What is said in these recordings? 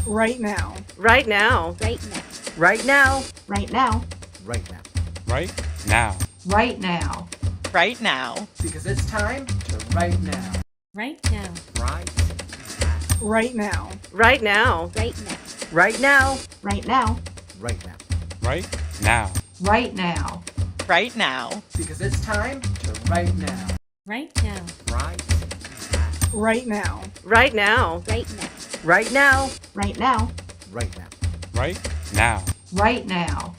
Right now. Right now. Right now. Right now. Right now. Right now. Right now. Right now. Right now. Because it's time to right now. Right now. Right Right now. Right now. Right now. Right now. Right now. Right now. Right now. Right now. Right now. Because it's time to right now. Right now. Right Right now. Right now. Right now. Right now. Right now. Right now. Right now. Right now.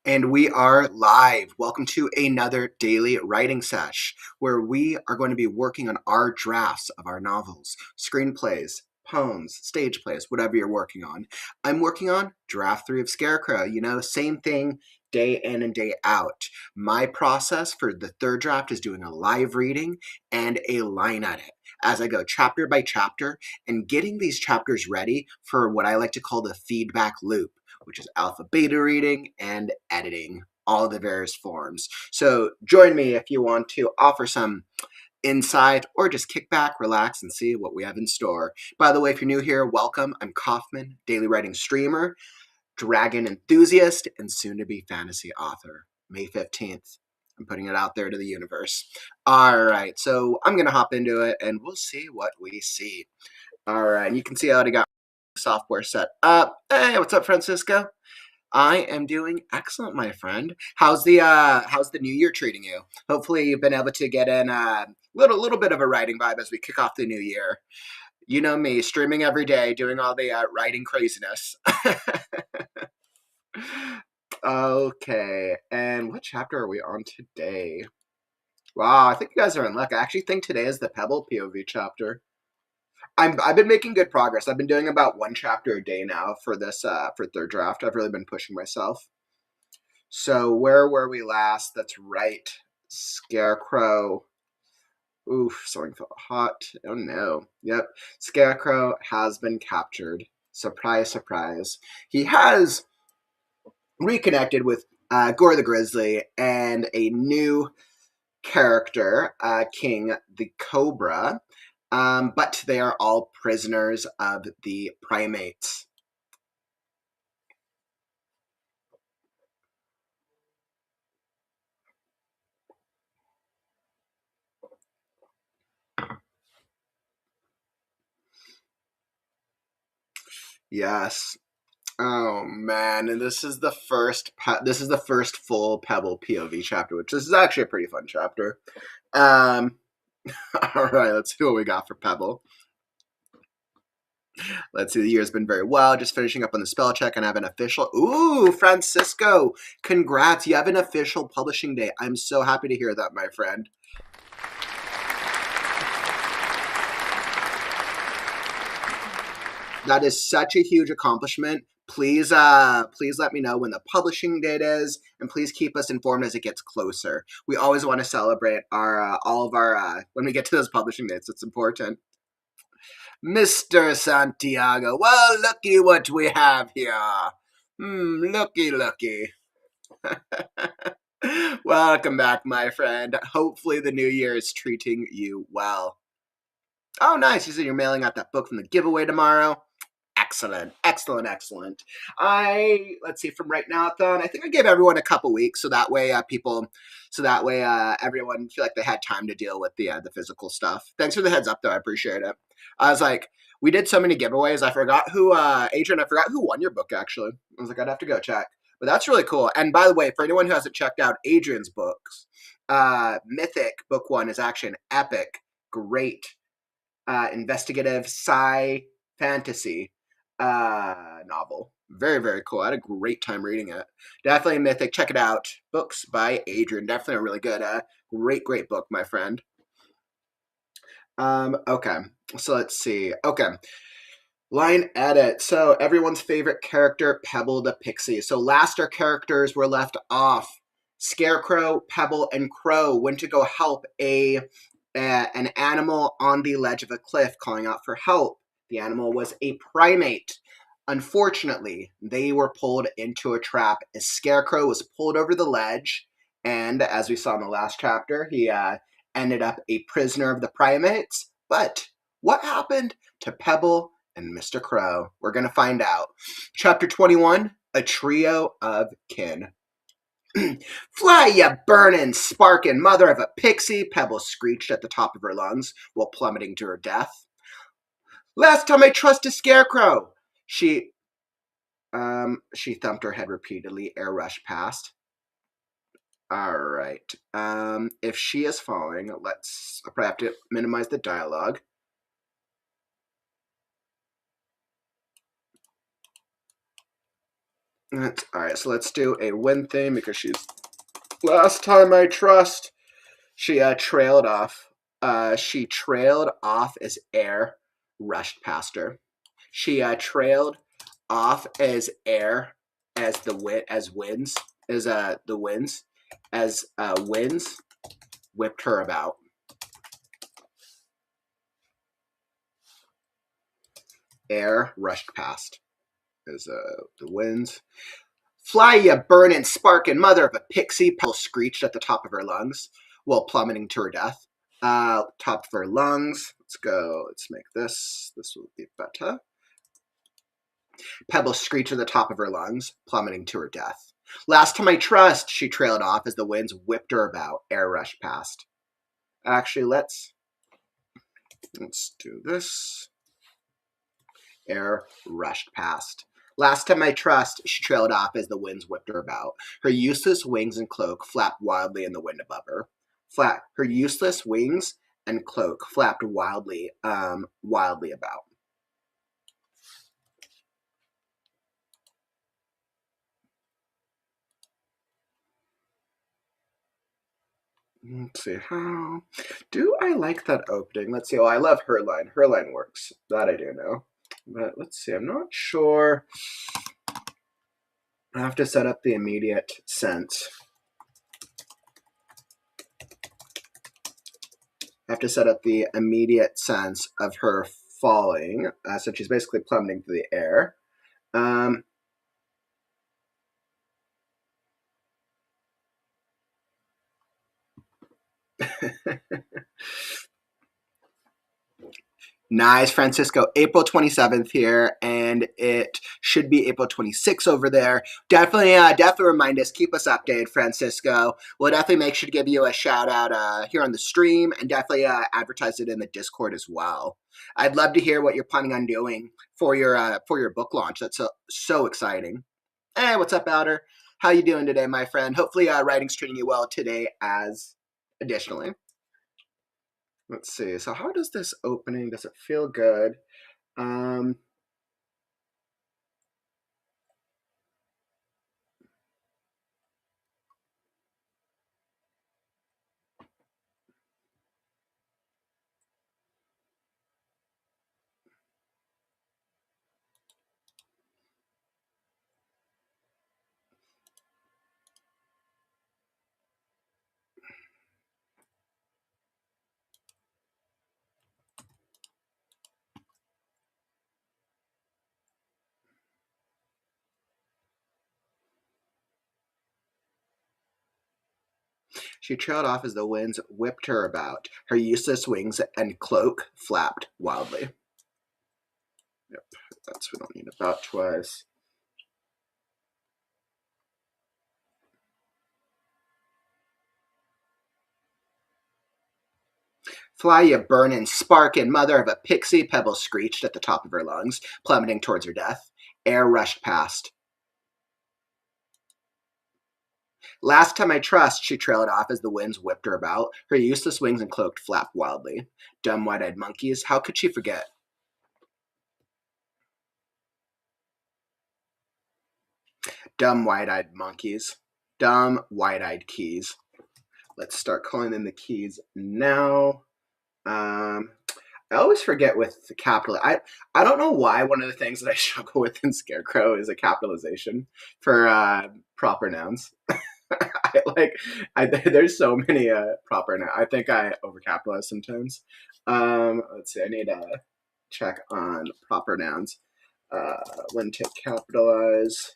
And we are live. Welcome to another daily writing sesh where we are going to be working on our drafts of our novels, screenplays, poems, stage plays, whatever you're working on. I'm working on draft 3 of Scarecrow. You know, same thing day in and day out. My process for the third draft is doing a live reading and a line edit as I go chapter by chapter and getting these chapters ready for what I like to call the feedback loop, which is alpha beta reading and editing, all of the various forms. So join me if you want to offer some insight or just kick back, relax, and see what we have in store. By the way, if you're new here, welcome. I'm Kaufman, daily writing streamer, dragon enthusiast, and soon-to-be fantasy author. May 15th. I'm putting it out there to the universe. All right, so I'm going to hop into it, and we'll see what we see. All right, and you can see I already got software set up. Hey, what's up, Francisco? I am doing excellent, my friend. How's the new year treating you? Hopefully you've been able to get in a little bit of a writing vibe as we kick off the new year. You know me, streaming every day, doing all the writing craziness. Okay, and what chapter are we on today? Wow, I think you guys are in luck. I actually think today is the Pebble POV chapter. I've been making good progress. I've been doing about one chapter a day now for this for third draft. I've really been pushing myself. So where were we last? That's right, Scarecrow. Oof, something felt hot. Oh no. Yep, Scarecrow has been captured. Surprise, surprise. He has reconnected with Gore the Grizzly and a new character, King the Cobra. But they are all prisoners of the primates. Yes. Oh man, and this is the first full Pebble POV chapter, which this is actually a pretty fun chapter. All right, let's see what we got for Pebble. Let's see, the year's been very well. Just finishing up on the spell check and I have an official... Ooh, Francisco, congrats. You have an official publishing day. I'm so happy to hear that, my friend. That is such a huge accomplishment. Please let me know when the publishing date is, and please keep us informed as it gets closer. We always want to celebrate our all of our when we get to those publishing dates. It's important. Mr. Santiago, well, looky what we have here. Looky. Welcome back, my friend. Hopefully the new year is treating you well. Oh, nice. You said you're mailing out that book from the giveaway tomorrow. Excellent. Let's see, from right now, Thon, I think I gave everyone a couple weeks so that way everyone feel like they had time to deal with the physical stuff. Thanks for the heads up, though. I appreciate it. I was like, we did so many giveaways. I forgot who, Adrian, I forgot who won your book, actually. I was like, I'd have to go check. But that's really cool. And by the way, for anyone who hasn't checked out Adrian's books, Mythic Book 1 is actually an epic, great, investigative sci fantasy novel. Very, very cool. I had a great time reading it. Definitely Mythic. Check it out. Books by Adrian. Definitely a really good, great book, my friend. Okay. So let's see. Okay. Line edit. So everyone's favorite character, Pebble the Pixie. So last our characters were left off. Scarecrow, Pebble, and Crow went to go help an animal on the ledge of a cliff calling out for help. The animal was a primate. Unfortunately, they were pulled into a trap as Scarecrow was pulled over the ledge, and as we saw in the last chapter, he ended up a prisoner of the primates. But what happened to Pebble and Mr. Crow? We're going to find out. Chapter 21, A Trio of Kin. Fly, you burnin', sparkin' mother of a pixie, Pebbles screeched at the top of her lungs while plummeting to her death. Last time I trust a scarecrow! She thumped her head repeatedly. Air rushed past. All right. If she is falling, I'll probably have to minimize the dialogue. All right, so let's do a win thing because she's last time I trust. She trailed off. She trailed off as air rushed past her. She trailed off as air as the winds whipped her about. Air rushed past as the winds. Fly, you burnin', sparkin' mother of a pixie, Pebble screeched at the top of her lungs while plummeting to her death. Top of her lungs. Let's go. Let's make this. This will be better. Pebble screeched at the top of her lungs, plummeting to her death. Last time I trust, she trailed off as the winds whipped her about. Air rushed past. Actually, let's do this. Air rushed past. Last time I trust, she trailed off as the winds whipped her about. Her useless wings and cloak flapped wildly in the wind above her. Her useless wings and cloak flapped wildly about. Let's see, how do I like that opening? Let's see. Oh, I love her line. Her line works. That I do know. But let's see. I'm not sure. I have to set up the immediate sense. I have to set up the immediate sense of her falling. So she's basically plummeting through the air. Nice, Francisco. April 27th here, and it should be April 26th over there. Definitely remind us, keep us updated, Francisco. We'll definitely make sure to give you a shout out here on the stream, and definitely advertise it in the Discord as well. I'd love to hear what you're planning on doing for your book launch. That's so exciting. Hey, what's up, Outer? How you doing today, my friend? Hopefully, writing's treating you well today. As additionally. Let's see. So how does this opening, does it feel good? She trailed off as the winds whipped her about. Her useless wings and cloak flapped wildly. Yep, we don't need about twice. Fly, you burnin', sparkin', mother of a pixie, Pebble screeched at the top of her lungs, plummeting towards her death. Air rushed past. Last time I trust, she trailed off as the winds whipped her about. Her useless wings and cloak flapped wildly. Dumb wide-eyed monkeys, how could she forget? Dumb wide-eyed monkeys. Dumb wide-eyed keys. Let's start calling in the keys now. I always forget with the capital. I don't know why one of the things that I struggle with in Scarecrow is a capitalization for proper nouns. There's so many proper nouns. I think I overcapitalize sometimes. Let's see. I need to check on proper nouns. When to capitalize.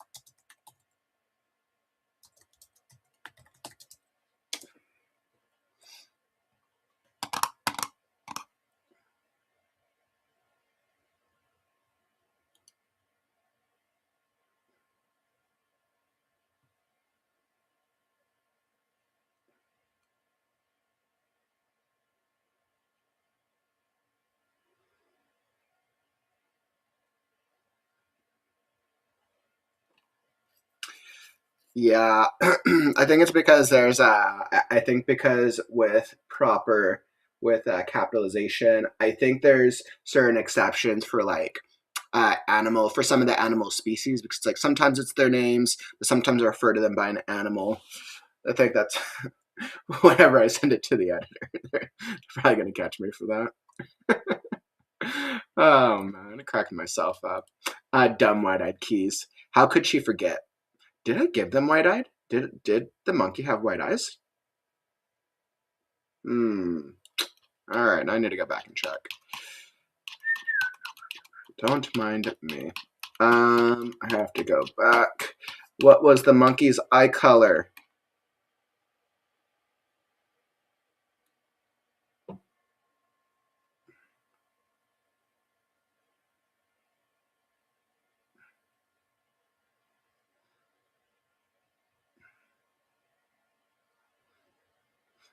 Yeah, I think it's because there's I think because with capitalization, I think there's certain exceptions for like animal for some of the animal species because like sometimes it's their names, but sometimes I refer to them by an animal. I think that's whenever I send it to the editor, they're probably gonna catch me for that. Oh man, I'm cracking myself up. Dumb wide-eyed keys. How could she forget? Did I give them wide-eyed? Did the monkey have white eyes? All right, I need to go back and check. Don't mind me. I have to go back. What was the monkey's eye color?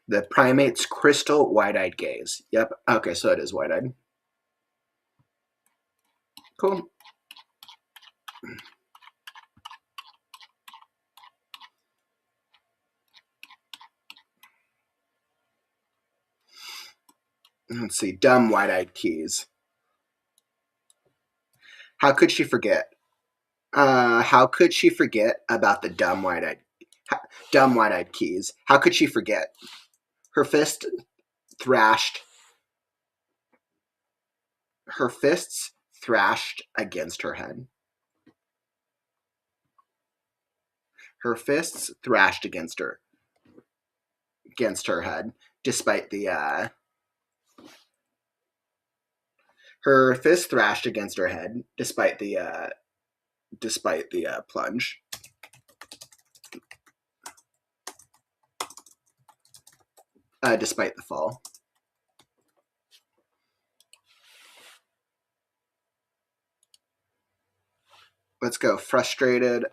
The primate's crystal wide-eyed gaze. Yep. Okay, so it is wide-eyed. Cool. Let's see. Dumb wide-eyed keys. How could she forget? How could she forget about the dumb wide-eyed keys? How could she forget? Her fist thrashed. Her fists thrashed against her head. Her fists thrashed against her head, despite the her fist thrashed against her head, despite the plunge. Despite the fall. Let's go. Frustrated.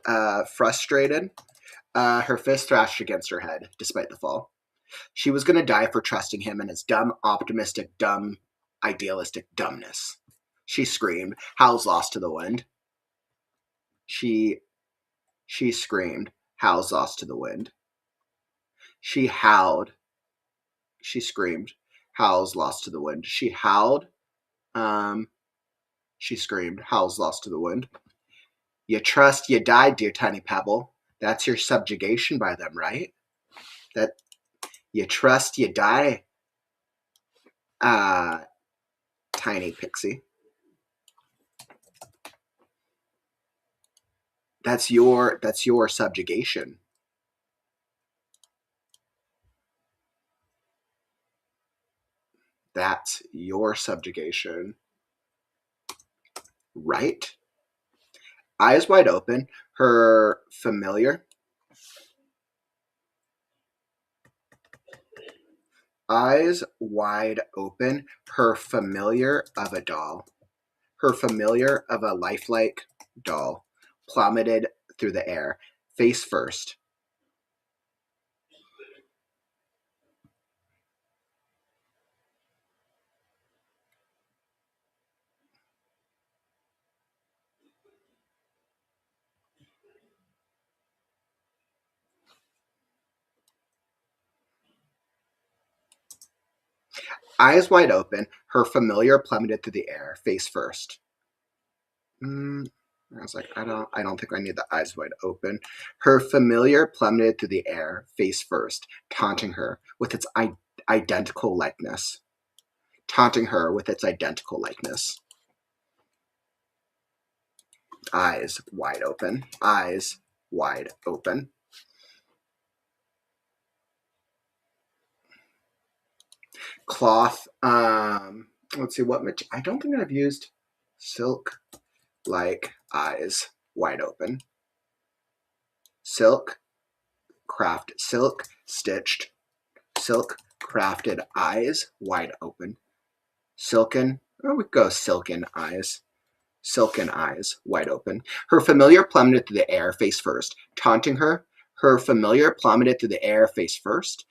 Frustrated. Her fist thrashed against her head, despite the fall. She was going to die for trusting him and his dumb, optimistic, dumb, idealistic dumbness. She screamed. Howls lost to the wind. She screamed. Howls lost to the wind. She howled. She screamed. Howls lost to the wind. She howled. She screamed. Howls lost to the wind. You trust, you die, dear tiny pebble. That's your subjugation by them, right? That you trust, you die, tiny pixie. That's your subjugation. That's your subjugation. Right? Eyes wide open, her familiar. Eyes wide open, her familiar of a doll. Her familiar of a lifelike doll plummeted through the air, face first. Eyes wide open, her familiar plummeted through the air, face first. I was like, I don't think I need the eyes wide open. Her familiar plummeted through the air, face first, taunting her with its identical likeness. Taunting her with its identical likeness. Eyes wide open. Eyes wide open. Cloth. Let's see what material. I don't think I've used silk like eyes wide open. Silk stitched. Silk crafted eyes wide open. Silken. Oh, we go silken eyes. Silken eyes wide open. Her familiar plummeted through the air face first, taunting her. Her familiar plummeted through the air face first,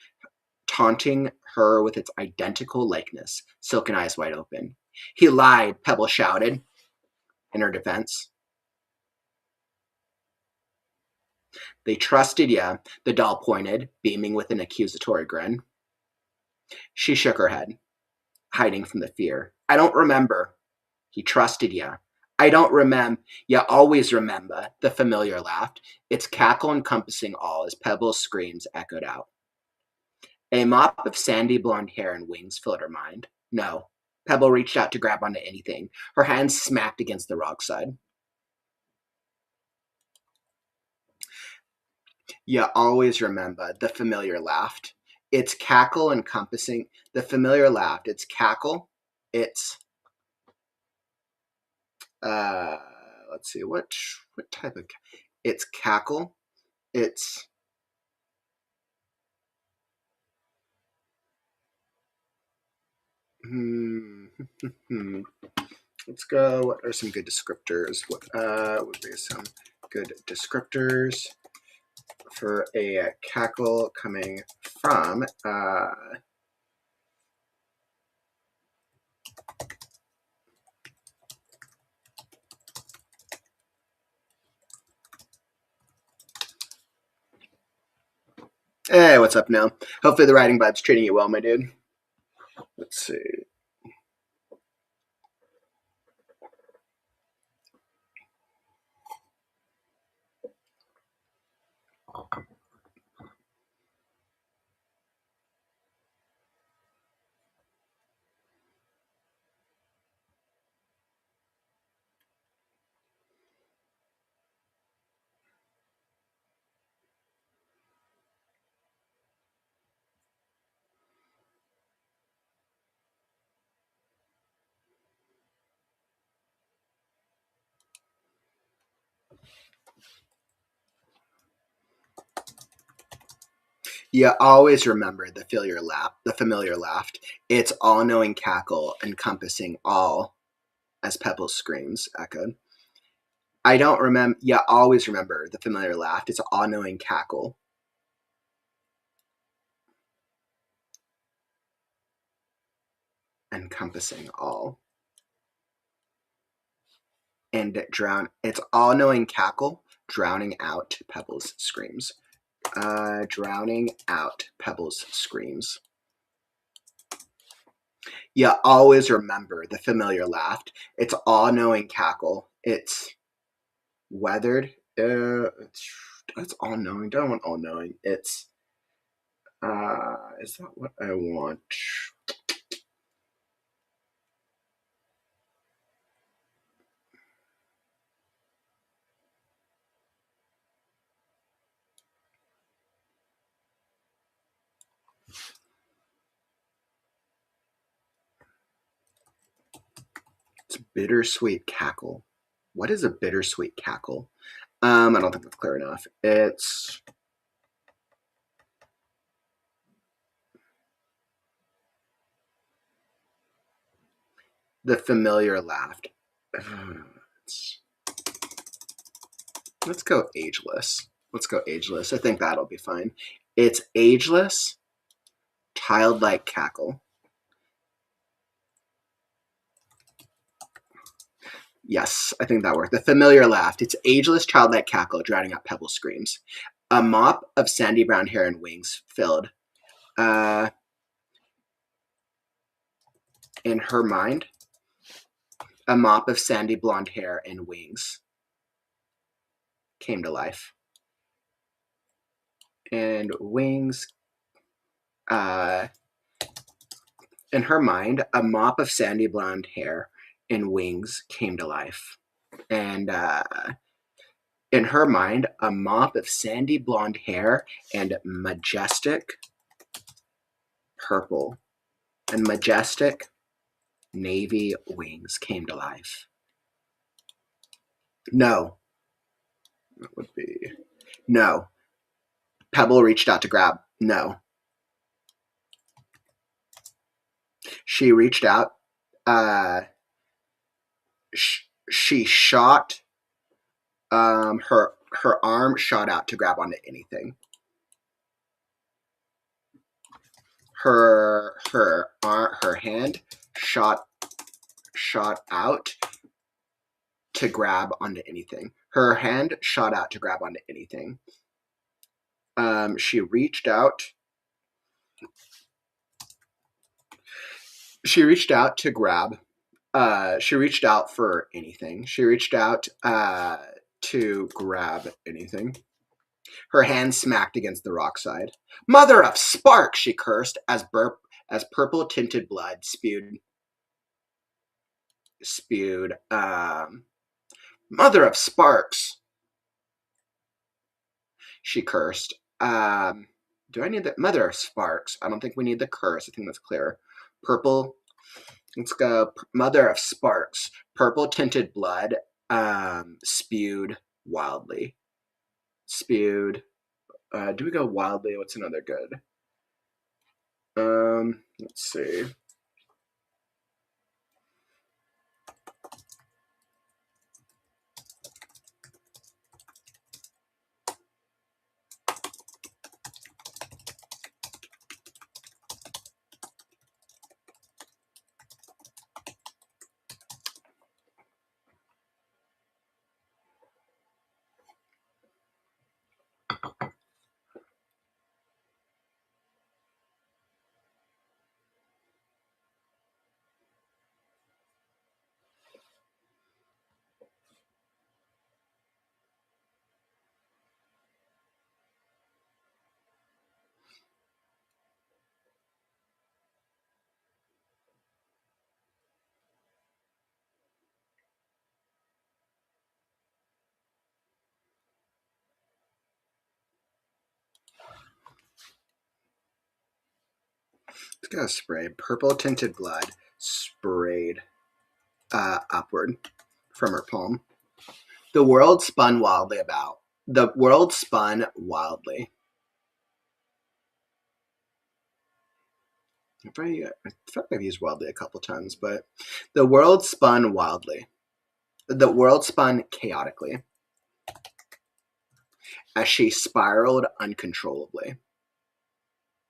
taunting her with its identical likeness. Silken eyes wide open. He lied, Pebble shouted in her defense. They trusted ya, the doll pointed, beaming with an accusatory grin. She shook her head, hiding from the fear. I don't remember. He trusted ya. I don't remember. Ya always remember, the familiar laughed, its cackle encompassing all as Pebble's screams echoed out. A mop of sandy blonde hair and wings filled her mind. No. Pebble reached out to grab onto anything. Her hands smacked against the rock side. Ya always remember, the familiar laughed. Its cackle encompassing, the familiar laughed. Its cackle, its, let's see, what type of, its cackle, its, let's go, what are some good descriptors? What would be some good descriptors for a cackle coming from, hey, what's up now? Hopefully the writing vibe's treating you well, my dude. Let's see. You always remember the familiar laughed, its all-knowing cackle encompassing all, as Pebble's screams echoed. I don't remember. You always remember the familiar laughed, its all-knowing cackle. Encompassing all. And its all-knowing cackle, drowning out Pebble's screams. Drowning out Pebble's screams. You always remember the familiar laughed, its all-knowing cackle, its weathered, it's all-knowing, don't want all-knowing, it's, is that what I want? It's bittersweet cackle. What is a bittersweet cackle? I don't think that's clear enough. It's the familiar laughed. Let's go ageless. Let's go ageless. I think that'll be fine. It's ageless, childlike cackle. Yes, I think that worked. The familiar laughed. Its ageless, childlike cackle, drowning out Pebble's screams. A mop of sandy brown hair and wings filled. In her mind, a mop of sandy blonde hair and wings came to life. And wings, in her mind, a mop of sandy blonde hair and wings came to life. And in her mind, a mop of sandy blonde hair and majestic purple and majestic navy wings came to life. No. That would be no. Pebble reached out to grab. No. She reached out. She shot. Her arm shot out to grab onto anything. Her hand shot out to grab onto anything. Her hand shot out to grab onto anything. She reached out. She reached out to grab. She reached out for anything. She reached out to grab anything. Her hand smacked against the rock side. Mother of sparks! She cursed as purple-tinted blood spewed. Mother of sparks! She cursed. Do I need the mother of sparks? I don't think we need the curse. I think that's clear. Purple. Let's go. Mother of sparks. Purple-tinted blood spewed wildly. Spewed. Do we go wildly? What's another good? Let's see. It's got a spray. Purple tinted blood sprayed upward from her palm. The world spun wildly about. The world spun wildly. I feel like I've used wildly a couple times, but the world spun wildly. The world spun chaotically as she spiraled uncontrollably.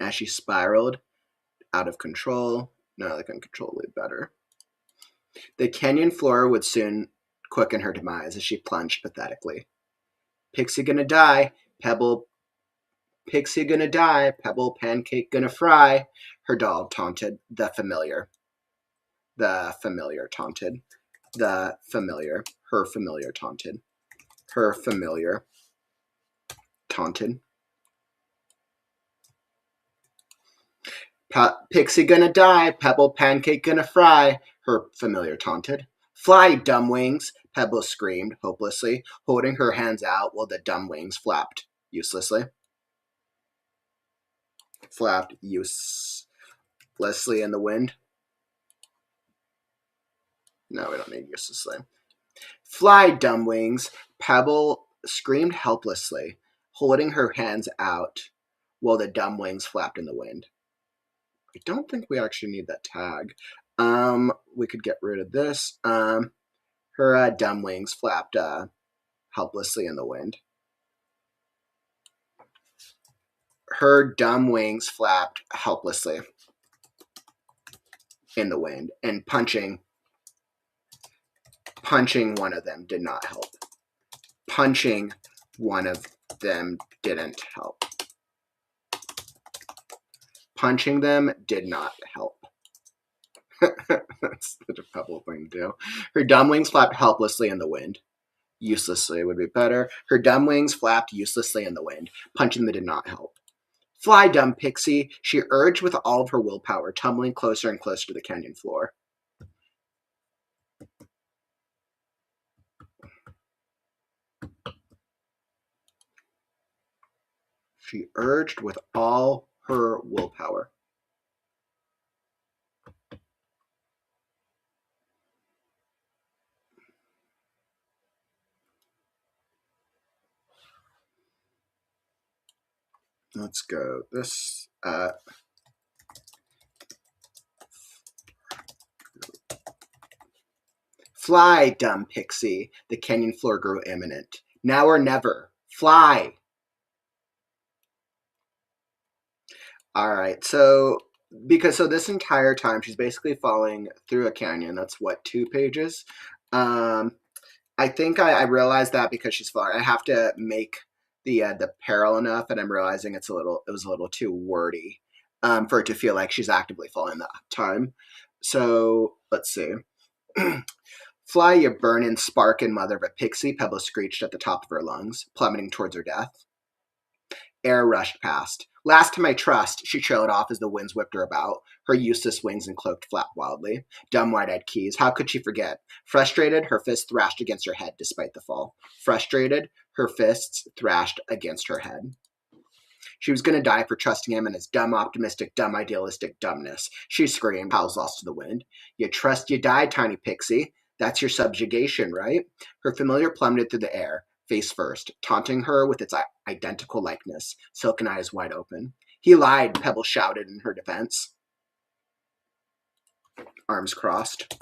As she spiraled out of control. No, like uncontrollably better. The canyon floor would soon quicken her demise as she plunged pathetically. Pixie gonna die, Pebble. Pixie gonna die, Pebble pancake gonna fry. Her doll taunted the familiar. The familiar taunted. The familiar. Her familiar taunted. Her familiar taunted. Pixie gonna die, Pebble pancake gonna fry. Her familiar taunted. Fly, dumb wings, Pebble screamed hopelessly, holding her hands out while the dumb wings flapped uselessly. Flapped uselessly in the wind. No, we don't need uselessly. Fly, dumb wings, Pebble screamed helplessly, holding her hands out while the dumb wings flapped in the wind. I don't think we actually need that tag. We could get rid of this. Her dumb wings flapped helplessly in the wind. Her dumb wings flapped helplessly in the wind, and punching one of them did not help. Punching one of them didn't help. Punching them did not help. That's such a Pebble thing to do. Her dumb wings flapped helplessly in the wind. Uselessly would be better. Her dumb wings flapped uselessly in the wind. Punching them did not help. Fly, dumb pixie, she urged with all of her willpower, tumbling closer and closer to the canyon floor. She urged with all her willpower. Let's go. This fly, dumb pixie. The canyon floor grew imminent. Now or never. Fly. All right. So this entire time she's basically falling through a canyon. That's what, 2 pages? I think I realized that because she's falling. I have to make the peril enough, and I'm realizing it was a little too wordy for it to feel like she's actively following that time. So let's see. Fly, you burnin', sparkin' mother of a pixie, Pebble screeched at the top of her lungs, plummeting towards her death. Air rushed past. Last to my trust, she trailed off as the winds whipped her about, her useless wings and cloak flapped wildly. Dumb wide-eyed keys, how could she forget? Frustrated, her fists thrashed against her head despite the fall. Frustrated, her fists thrashed against her head. She was going to die for trusting him and his dumb, optimistic, dumb, idealistic dumbness. She screamed, howls lost to the wind. You trust you die, tiny pixie. That's your subjugation, right? Her familiar plummeted through the air, face first, taunting her with its identical likeness, silken eyes wide open. He lied, Pebble shouted in her defense. Arms crossed.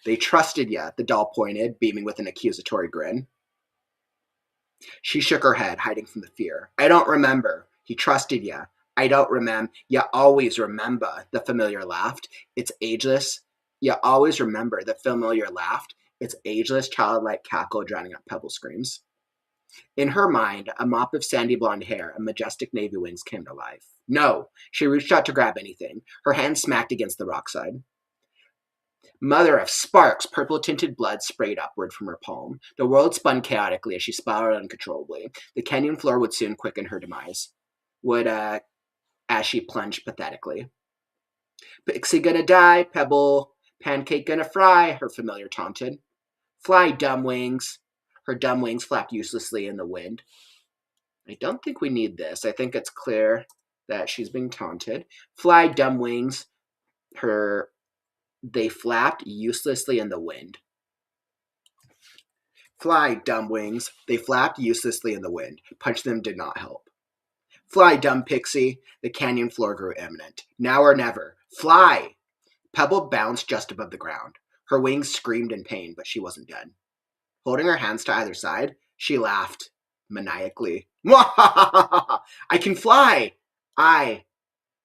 They trusted ya, the doll pointed, beaming with an accusatory grin. She shook her head, hiding from the fear. I don't remember. He trusted ya. I don't remember. Ya always remember, the familiar laughed. It's ageless. Ya always remember, the familiar laughed. Its ageless, childlike cackle drowning out Pebble screams. In her mind, a mop of sandy blonde hair and majestic navy wings came to life. No! She reached out to grab anything. Her hand smacked against the rockside. Mother of sparks! Purple-tinted blood sprayed upward from her palm. The world spun chaotically as she spiraled uncontrollably. The canyon floor would soon quicken her demise. As she plunged pathetically. Pixie gonna die, Pebble. Pancake gonna fry, her familiar taunted. Fly, dumb wings. Her dumb wings flapped uselessly in the wind. I don't think we need this. I think it's clear that she's being taunted. Fly, dumb wings. They flapped uselessly in the wind. Fly, dumb wings. They flapped uselessly in the wind. Punch them did not help. Fly, dumb pixie. The canyon floor grew imminent. Now or never. Fly! Pebble bounced just above the ground. Her wings screamed in pain, but she wasn't dead. Holding her hands to either side, she laughed maniacally. I can fly!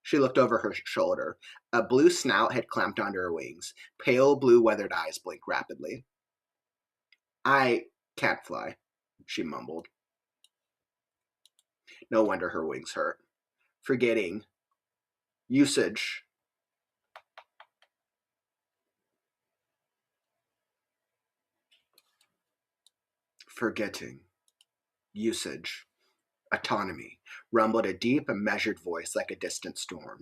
She looked over her shoulder. A blue snout had clamped onto her wings. Pale blue weathered eyes blinked rapidly. I can't fly, she mumbled. No wonder her wings hurt. Forgetting. Usage. Forgetting. Usage. Autonomy. Rumbled a deep and measured voice like a distant storm.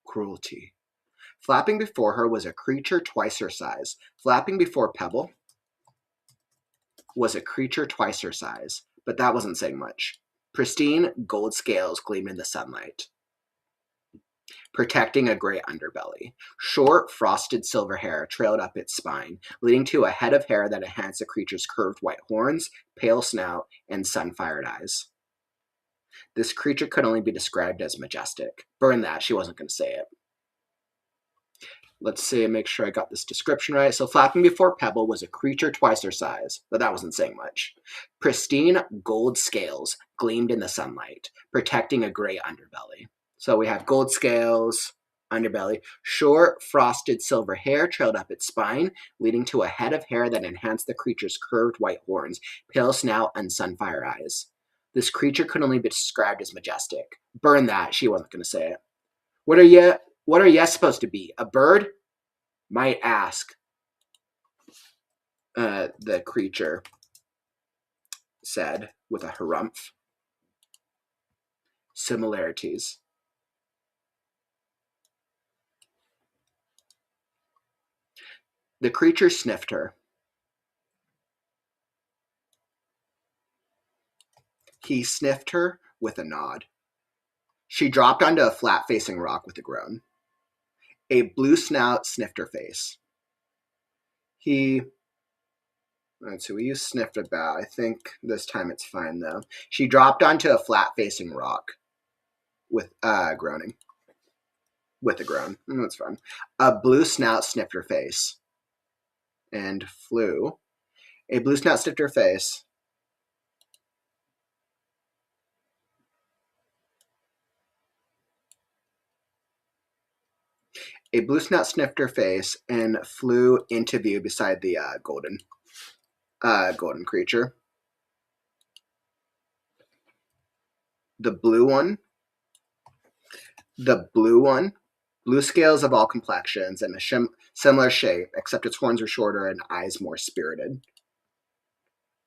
Cruelty. Flapping before her was a creature twice her size. Flapping before Pebble was a creature twice her size, but that wasn't saying much. Pristine gold scales gleamed in the sunlight, protecting a gray underbelly. Short, frosted silver hair trailed up its spine, leading to a head of hair that enhanced the creature's curved white horns, pale snout, and sun-fired eyes. This creature could only be described as majestic. Burn that, she wasn't going to say it. Let's see, make sure I got this description right. So flapping before Pebble was a creature twice her size, but that wasn't saying much. Pristine gold scales gleamed in the sunlight, protecting a gray underbelly. So we have gold scales, underbelly. Short, frosted silver hair trailed up its spine, leading to a head of hair that enhanced the creature's curved white horns, pale snout, and sunfire eyes. This creature could only be described as majestic. Burn that, she wasn't going to say it. What are you supposed to be? A bird? Might ask. The creature said with a harumph. Similarities. The creature sniffed her. He sniffed her with a nod. She dropped onto a flat-facing rock with a groan. A blue snout sniffed her face. Let's see, we used sniffed about. I think this time it's fine, though. She dropped onto a flat-facing rock with groaning. With a groan. That's fine. A blue snout sniffed her face and flew. A blue snout sniffed her face. A blue snout sniffed her face and flew into view beside the golden creature. The blue one. The blue one. Blue scales of all complexions and a similar shape, except its horns are shorter and eyes more spirited.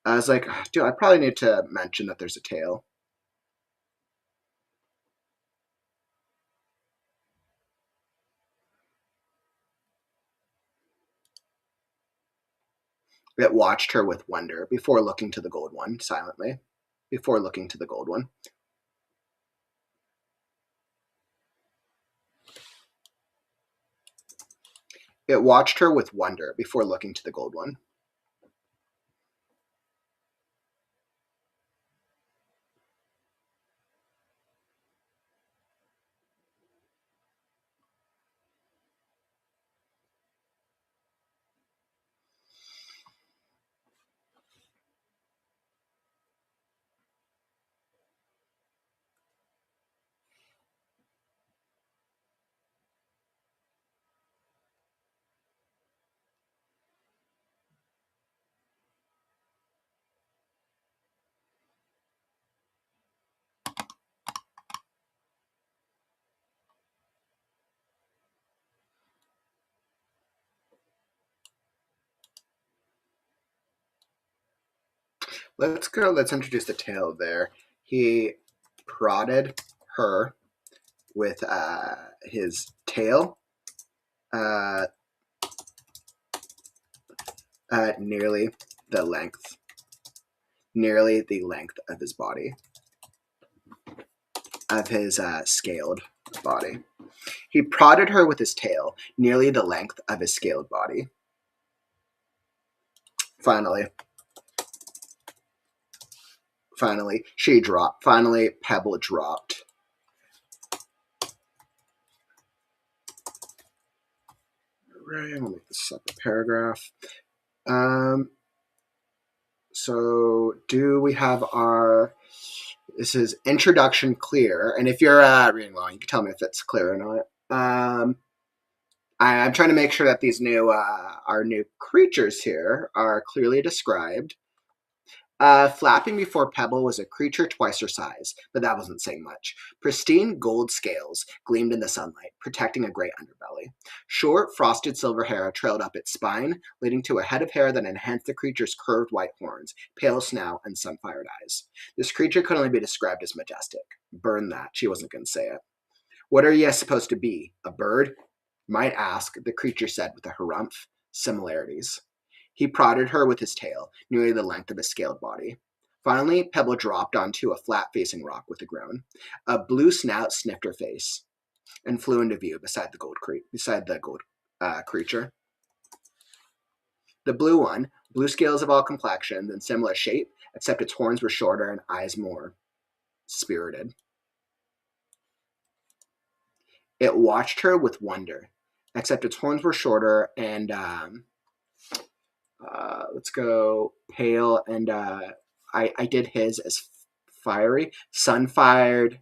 I was like, dude, I probably need to mention that there's a tail. It watched her with wonder before looking to the gold one silently. Before looking to the gold one. It watched her with wonder before looking to the gold one. Let's introduce the tail there. He prodded her with his tail nearly the length of his body, of his scaled body. He prodded her with his tail nearly the length of his scaled body. Finally, she dropped. Finally, Pebble dropped. Right, I'll make this a separate paragraph. So do we have our, this is introduction clear, and if you're reading along, you can tell me if it's clear or not. I'm trying to make sure that these new, our new creatures here are clearly described. Flapping before Pebble was a creature twice her size, but that wasn't saying much. Pristine gold scales gleamed in the sunlight, protecting a gray underbelly. Short, frosted silver hair trailed up its spine, leading to a head of hair that enhanced the creature's curved white horns, pale snout, and sun-fired eyes. This creature could only be described as majestic. Burn that. She wasn't going to say it. What are you supposed to be? A bird? Might ask, the creature said with a harumph. Similarities. He prodded her with his tail, nearly the length of his scaled body. Finally, Pebble dropped onto a flat-facing rock with a groan. A blue snout sniffed her face and flew into view beside the gold creature. The blue one, blue scales of all complexions and similar shape, except its horns were shorter and eyes more spirited. It watched her with wonder, except its horns were shorter and let's go pale, and I did his as fiery. Sun-fired.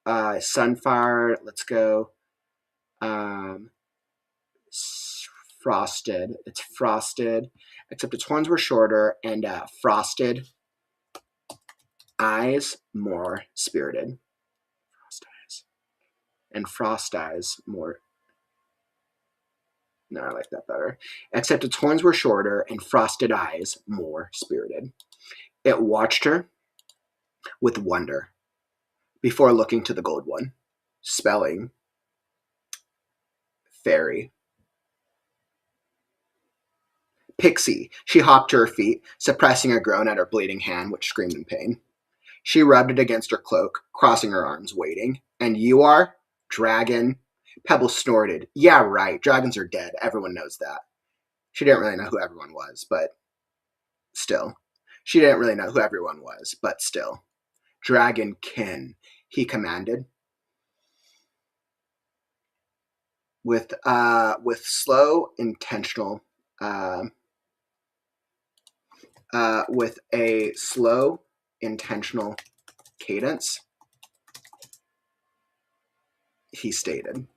Let's go frosted. It's frosted, except its horns were shorter, and frosted eyes more spirited. Frost eyes. And frost eyes more. No, I like that better. Except its horns were shorter and frosted eyes more spirited. It watched her with wonder before looking to the gold one, spelling fairy. Pixie. She hopped to her feet, suppressing a groan at her bleeding hand, which screamed in pain. She rubbed it against her cloak, crossing her arms, waiting. And you are? Dragon. Pebble snorted. Yeah, right. Dragons are dead. Everyone knows that. She didn't really know who everyone was, but still. She didn't really know who everyone was, but still. Dragonkin, he commanded. With slow, intentional, with a slow, intentional cadence, he stated.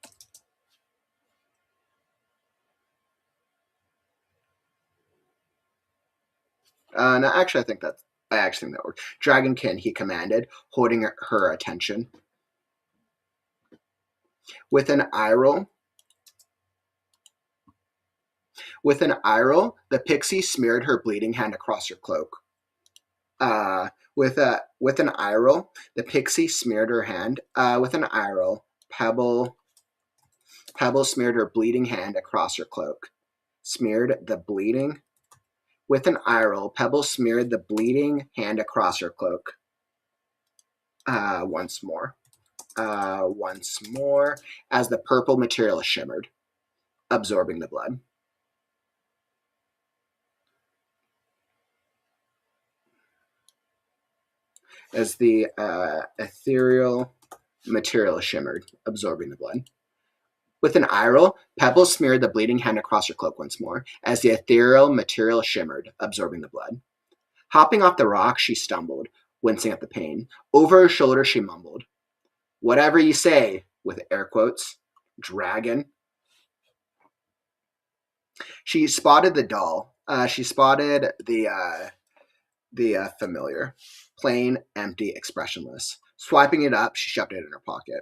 No, actually, I think I actually think that worked. Dragonkin, he commanded, holding her attention. With an eye roll, the pixie smeared her bleeding hand across her cloak. With an eye roll, the pixie smeared her hand. With an eye roll, Pebble smeared her bleeding hand across her cloak. Smeared the bleeding. With an eye roll, Pebble smeared the bleeding hand across her cloak. Once more, as the purple material shimmered, absorbing the blood. As the ethereal material shimmered, absorbing the blood. With an eye roll, Pebble smeared the bleeding hand across her cloak once more, as the ethereal material shimmered, absorbing the blood. Hopping off the rock, she stumbled, wincing at the pain. Over her shoulder, she mumbled, "Whatever you say," with air quotes, "dragon." She spotted the doll. She spotted the familiar, plain, empty, expressionless. Swiping it up, she shoved it in her pocket.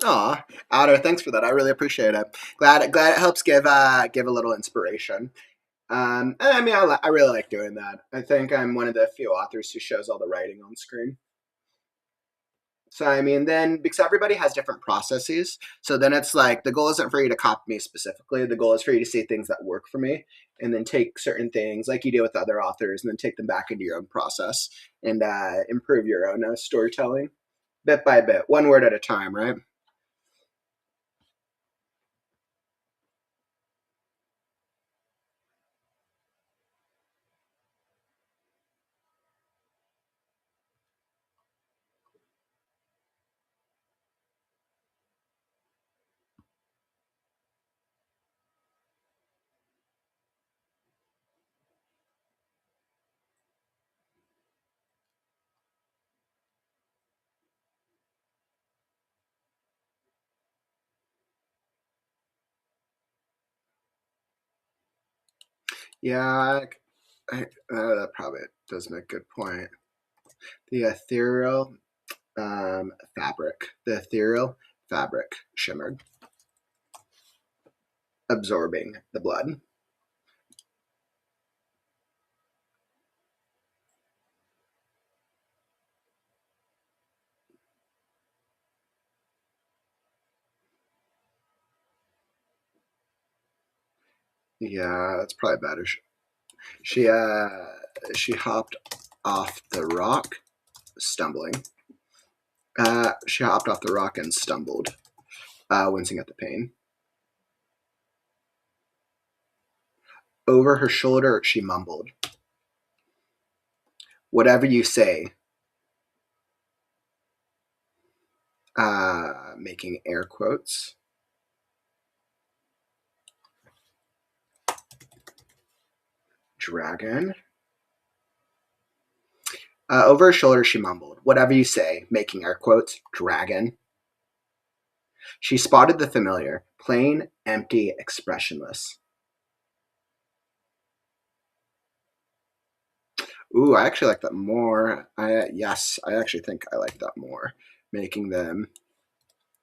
Aw, Outer, thanks for that. I really appreciate it. Glad it helps give a little inspiration. I mean, I really like doing that. I think I'm one of the few authors who shows all the writing on screen. So, I mean, then because everybody has different processes, so then it's like the goal isn't for you to copy me specifically. The goal is for you to see things that work for me and then take certain things like you do with other authors and then take them back into your own process and improve your own storytelling bit by bit, one word at a time, right? Yeah, that probably does make a good point. The ethereal fabric. The ethereal fabric shimmered, absorbing the blood. Yeah, that's probably better. She hopped off the rock, stumbling. She hopped off the rock and stumbled, wincing at the pain. Over her shoulder, she mumbled, "Whatever you say," making air quotes. Dragon. Over her shoulder, she mumbled, "Whatever you say," making air quotes, "dragon." She spotted the familiar, plain, empty, expressionless. Ooh, I actually like that more. Yes, I actually think I like that more. Making them,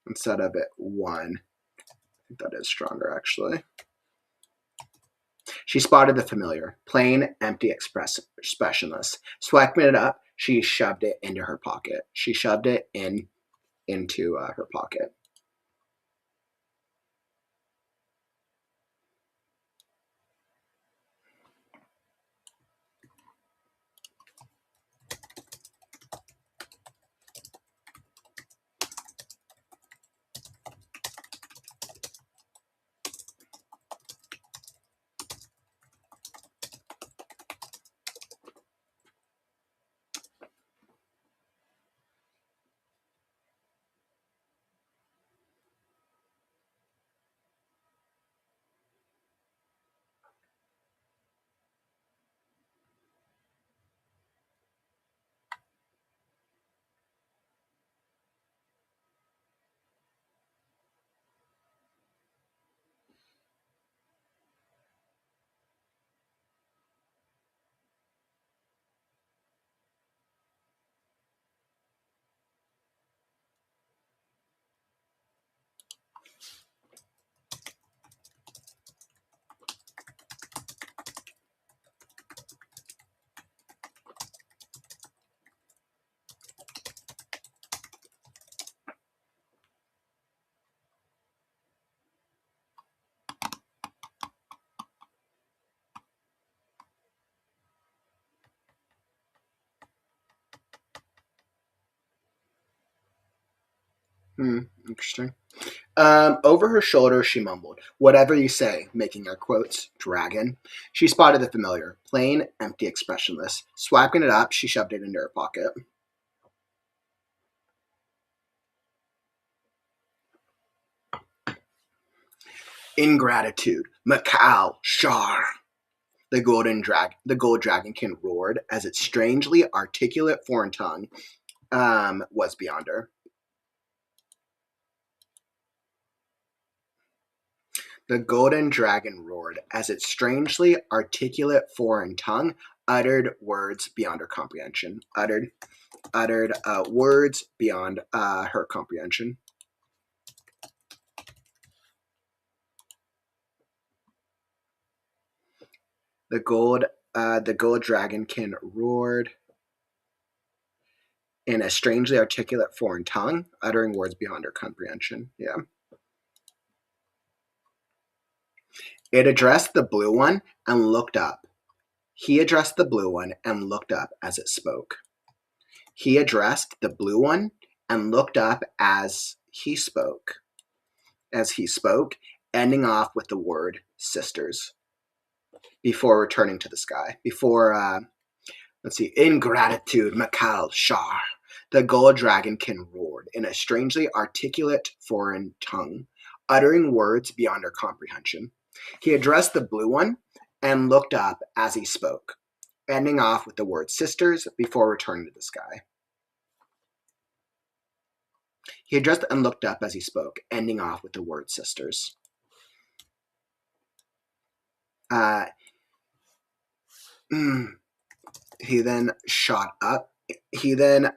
instead of it one, I think that is stronger actually. She spotted the familiar, plain, empty, expressionless. Swiping it up, she shoved it into her pocket. She shoved it into her pocket. Interesting. Over her shoulder, she mumbled, "Whatever you say," making air quotes, dragon. She spotted the familiar, plain, empty, expressionless. Swiping it up, she shoved it into her pocket. "Ingratitude, Macau, Shar." The gold dragonkin roared as its strangely articulate foreign tongue was beyond her. The golden dragon roared as its strangely articulate foreign tongue uttered words beyond her comprehension. Uttered words beyond her comprehension. The gold dragonkin roared in a strangely articulate foreign tongue, uttering words beyond her comprehension. Yeah. It addressed the blue one and looked up. He addressed the blue one and looked up as it spoke. He addressed the blue one and looked up as he spoke. Ending off with the word sisters before returning to the sky. Ingratitude, Macau, Shar. The gold dragonkin roared in a strangely articulate foreign tongue, uttering words beyond her comprehension. He addressed the blue one and looked up as he spoke, ending off with the word sisters before returning to the sky. He addressed and looked up as he spoke, ending off with the word sisters. He then shot up. He then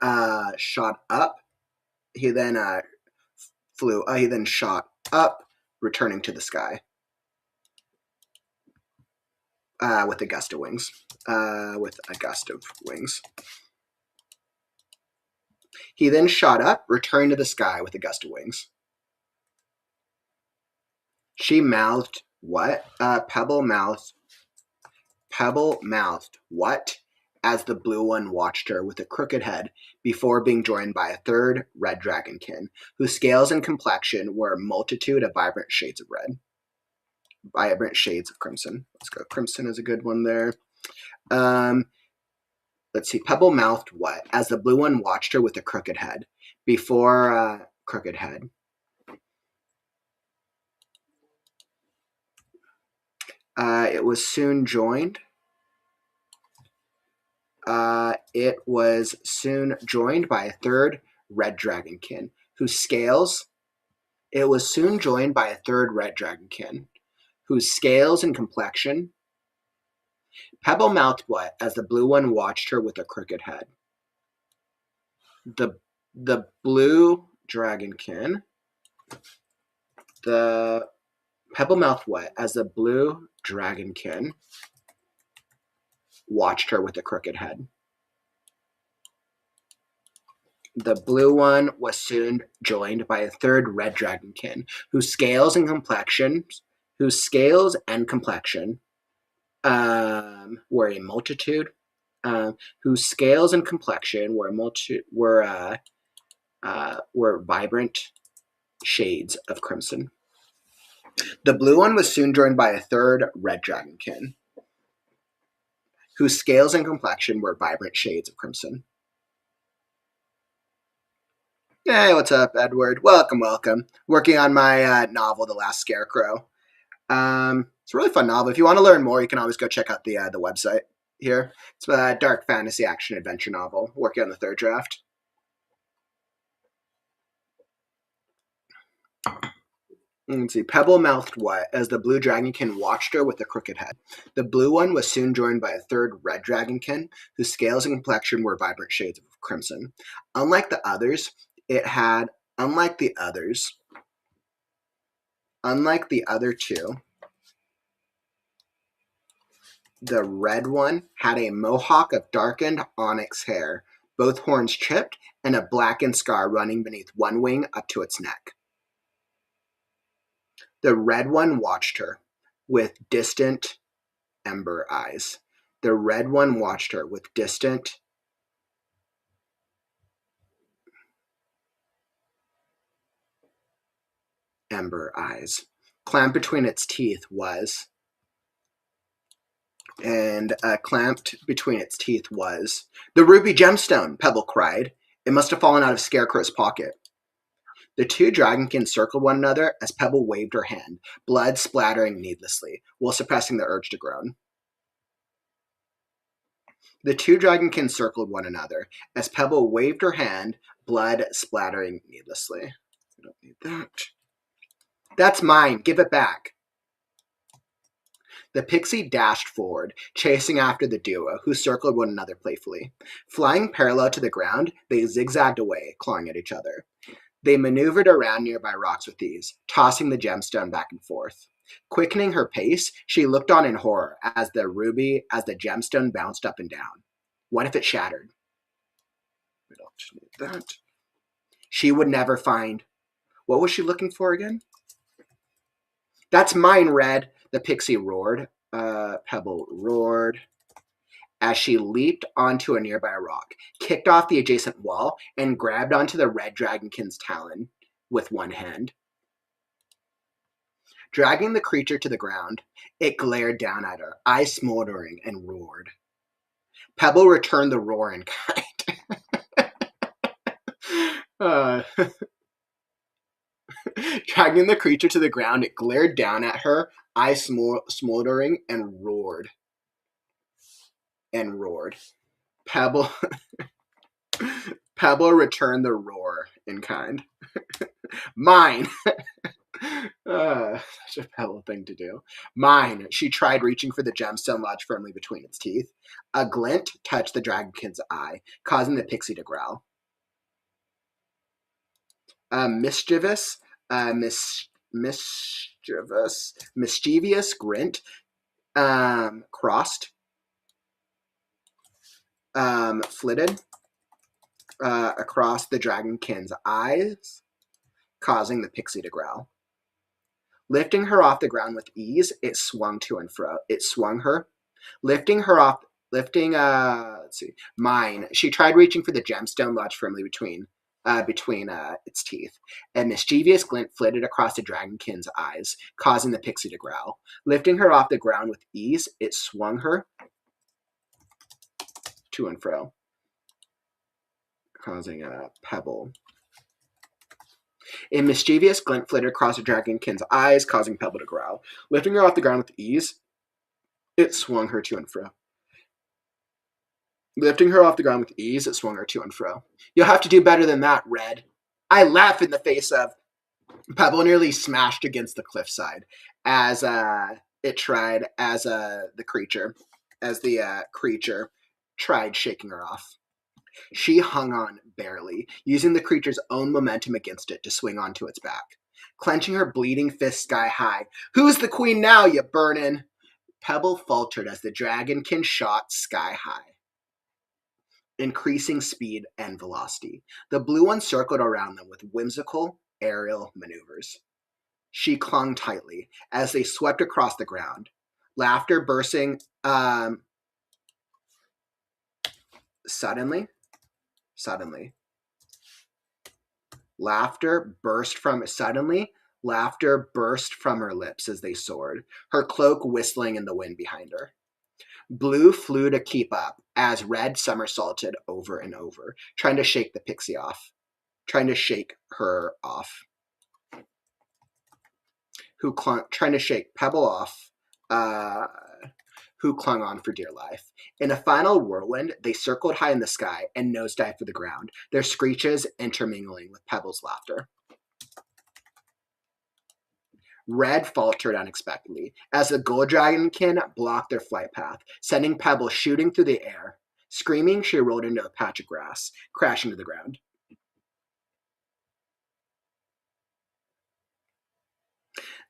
flew. He then shot up, returning to the sky with a gust of wings. He then shot up, returning to the sky with a gust of wings. She mouthed, "What?" Pebble mouthed, "What?" as the blue one watched her with a crooked head before being joined by a third red dragonkin, whose scales and complexion were a multitude of vibrant shades of red. Vibrant shades of crimson. Let's go. Crimson is a good one there. Let's see. Pebble mouthed, "What?" as the blue one watched her with a crooked head before crooked head. It was soon joined by a third red dragonkin, whose scales and complexion. Pebble mouthed, "What?" as the blue one watched her with a crooked head. The blue dragonkin. The Pebble mouthed, "What?" as the blue dragonkin watched her with a crooked head. The blue one was soon joined by a third red dragonkin, whose scales and complexion were a multitude. Were vibrant shades of crimson. The blue one was soon joined by a third red dragonkin, whose scales and complexion were vibrant shades of crimson. Hey, what's up, Edward? Welcome. Working on my novel, The Last Scarecrow. It's a really fun novel. If you want to learn more, you can always go check out the website here. It's a dark fantasy action adventure novel. Working on the third draft. Let's see. Pebble mouthed, "What?" as the blue dragonkin watched her with a crooked head. The blue one was soon joined by a third red dragonkin, whose scales and complexion were vibrant shades of crimson. Unlike the other two, the red one had a mohawk of darkened onyx hair, both horns chipped, and a blackened scar running beneath one wing up to its neck. The red one watched her with distant ember eyes. The red one watched her with distant ember eyes. Clamped between its teeth was, the ruby gemstone, Pebble cried. It must have fallen out of Scarecrow's pocket. The two dragonkins circled one another as Pebble waved her hand, blood splattering needlessly, while suppressing the urge to groan. The two dragonkins circled one another as Pebble waved her hand, blood splattering needlessly. I don't need that. That's mine. Give it back. The pixie dashed forward, chasing after the duo, who circled one another playfully. Flying parallel to the ground, they zigzagged away, clawing at each other. They maneuvered around nearby rocks with ease, tossing the gemstone back and forth. Quickening her pace, she looked on in horror as the gemstone bounced up and down. What if it shattered? We don't need that. She would never find. What was she looking for again? That's mine, Red, the pixie roared. Pebble roared as she leaped onto a nearby rock, kicked off the adjacent wall, and grabbed onto the red dragonkin's talon with one hand. Dragging the creature to the ground, it glared down at her, eyes smoldering, and roared. Pebble returned the roar in kind. Dragging the creature to the ground, it glared down at her, eyes smoldering, and roared. Pebble returned the roar in kind. Mine! Such a Pebble thing to do. Mine! She tried, reaching for the gemstone lodged firmly between its teeth. A glint touched the dragonkin's eye, causing the pixie to growl. Mischievous glint crossed, flitted across the dragonkin's eyes, causing the pixie to growl. Lifting her off the ground with ease, it swung to and fro. Mine. She tried reaching for the gemstone lodged firmly between its teeth. A mischievous glint flitted across the dragonkin's eyes, causing the pixie to growl. Lifting her off the ground with ease, it swung her to and fro, causing a Pebble. A mischievous glint flitted across the dragonkin's eyes, causing Pebble to growl. Lifting her off the ground with ease, it swung her to and fro. Lifting her off the ground with ease, it swung her to and fro. You'll have to do better than that, Red. I laugh in the face of. Pebble nearly smashed against the cliffside as the creature tried shaking her off. She hung on barely, using the creature's own momentum against it to swing onto its back. Clenching her bleeding fist sky high. Who's the queen now, you burnin'? Pebble faltered as the dragonkin shot sky high, increasing speed and velocity. The blue one circled around them with whimsical aerial maneuvers. She clung tightly as they swept across the ground, laughter bursting suddenly. Laughter burst from her lips as they soared, her cloak whistling in the wind behind her. Blue flew to keep up as Red somersaulted over and over, trying to shake her off. Trying to shake Pebble off, who clung on for dear life. In a final whirlwind, they circled high in the sky and nosedived for the ground, their screeches intermingling with Pebble's laughter. Red faltered unexpectedly as the gold dragonkin blocked their flight path, sending Pebble shooting through the air. Screaming, she rolled into a patch of grass, crashing to the ground.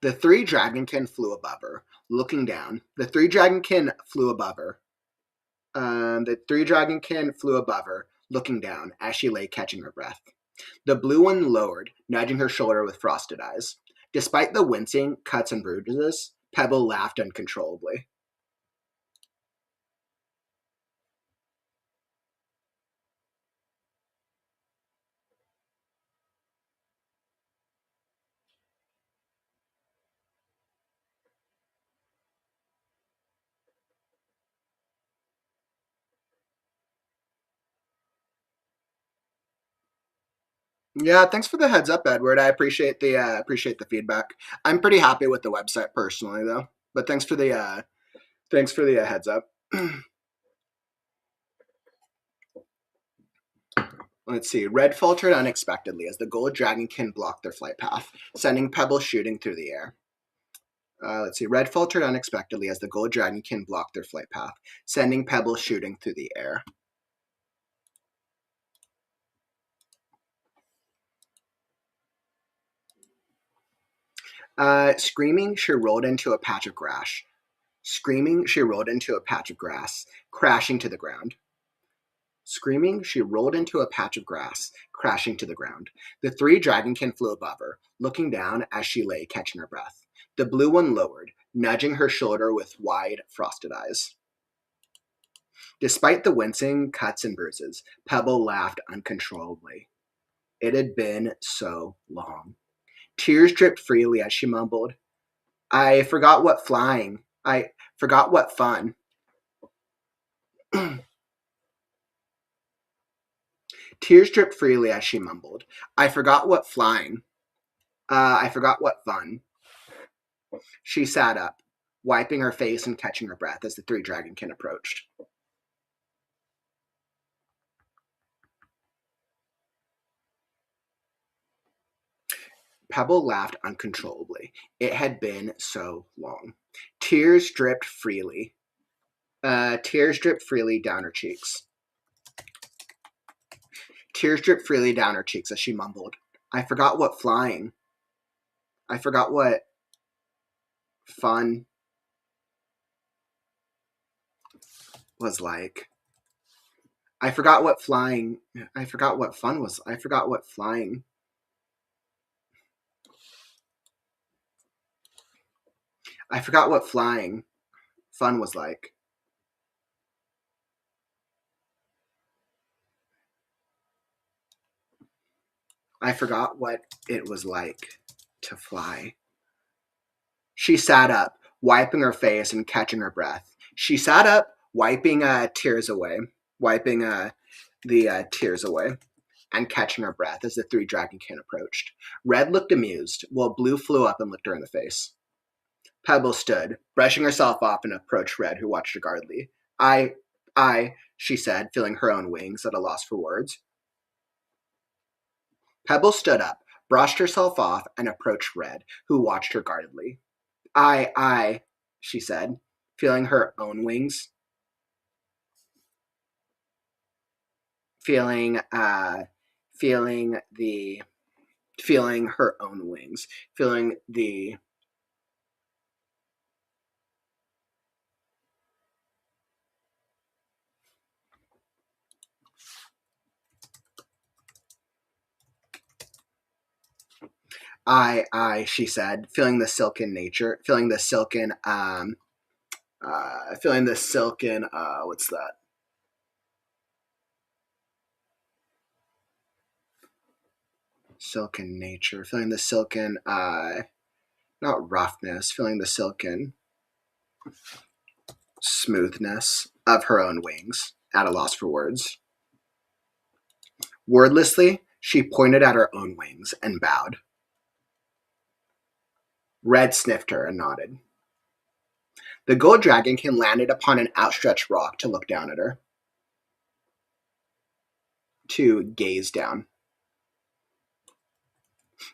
The three dragonkin flew above her, looking down. The three dragonkin flew above her, looking down as she lay catching her breath. The blue one lowered, nudging her shoulder with frosted eyes. Despite the wincing, cuts, and bruises, Pebble laughed uncontrollably. Yeah, thanks for the heads up, Edward. I appreciate the feedback. I'm pretty happy with the website personally, though. But thanks for the heads up. Let's see. Red faltered unexpectedly as the gold dragonkin blocked their flight path, sending pebbles shooting through the air. Let's see. Red faltered unexpectedly as the gold dragonkin blocked their flight path, sending pebbles shooting through the air. Screaming, she rolled into a patch of grass. Screaming, she rolled into a patch of grass, crashing to the ground. Screaming, she rolled into a patch of grass, crashing to the ground. The three dragonkin flew above her, looking down as she lay catching her breath. The blue one lowered, nudging her shoulder with wide, frosted eyes. Despite the wincing, cuts, and bruises, Pebble laughed uncontrollably. It had been so long. Tears dripped freely as she mumbled, I forgot what flying. I forgot what fun. Tears dripped freely as she mumbled, I forgot what flying. I forgot what fun. She sat up, wiping her face and catching her breath as the three dragonkin approached. Pebble laughed uncontrollably. It had been so long. Tears dripped freely. Tears dripped freely down her cheeks. Tears dripped freely down her cheeks as she mumbled, I forgot what flying. I forgot what fun was like. I forgot what flying. I forgot what fun was. I forgot what flying. I forgot what flying fun was like. I forgot what it was like to fly. She sat up, wiping her face and catching her breath. She sat up, wiping tears away, wiping the tears away, and catching her breath as the three dragonkin approached. Red looked amused, while Blue flew up and looked her in the face. Pebble stood, brushing herself off, and approached Red, who watched her guardedly. I, she said, feeling her own wings at a loss for words. Pebble stood up, brushed herself off, and approached Red, who watched her guardedly. I, she said, feeling her own wings. Feeling her own wings. Feeling the she said, feeling the silken nature, feeling the silken, what's that? Silken nature, feeling the silken, not roughness, feeling the silken smoothness of her own wings, at a loss for words. Wordlessly, she pointed at her own wings and bowed. Red sniffed her and nodded. The gold dragonkin landed upon an outstretched rock to look down at her. To gaze down.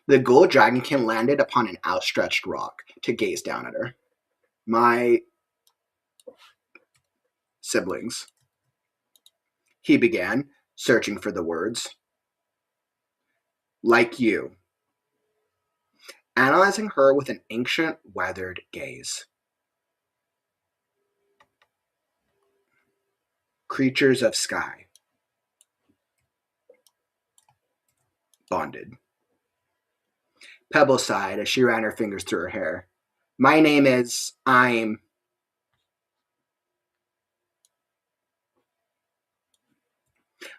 The gold dragonkin landed upon an outstretched rock to gaze down at her. My siblings, he began, searching for the words. Like you. Analyzing her with an ancient, weathered gaze. Creatures of sky. Bonded. Pebble sighed as she ran her fingers through her hair. My name is... I'm...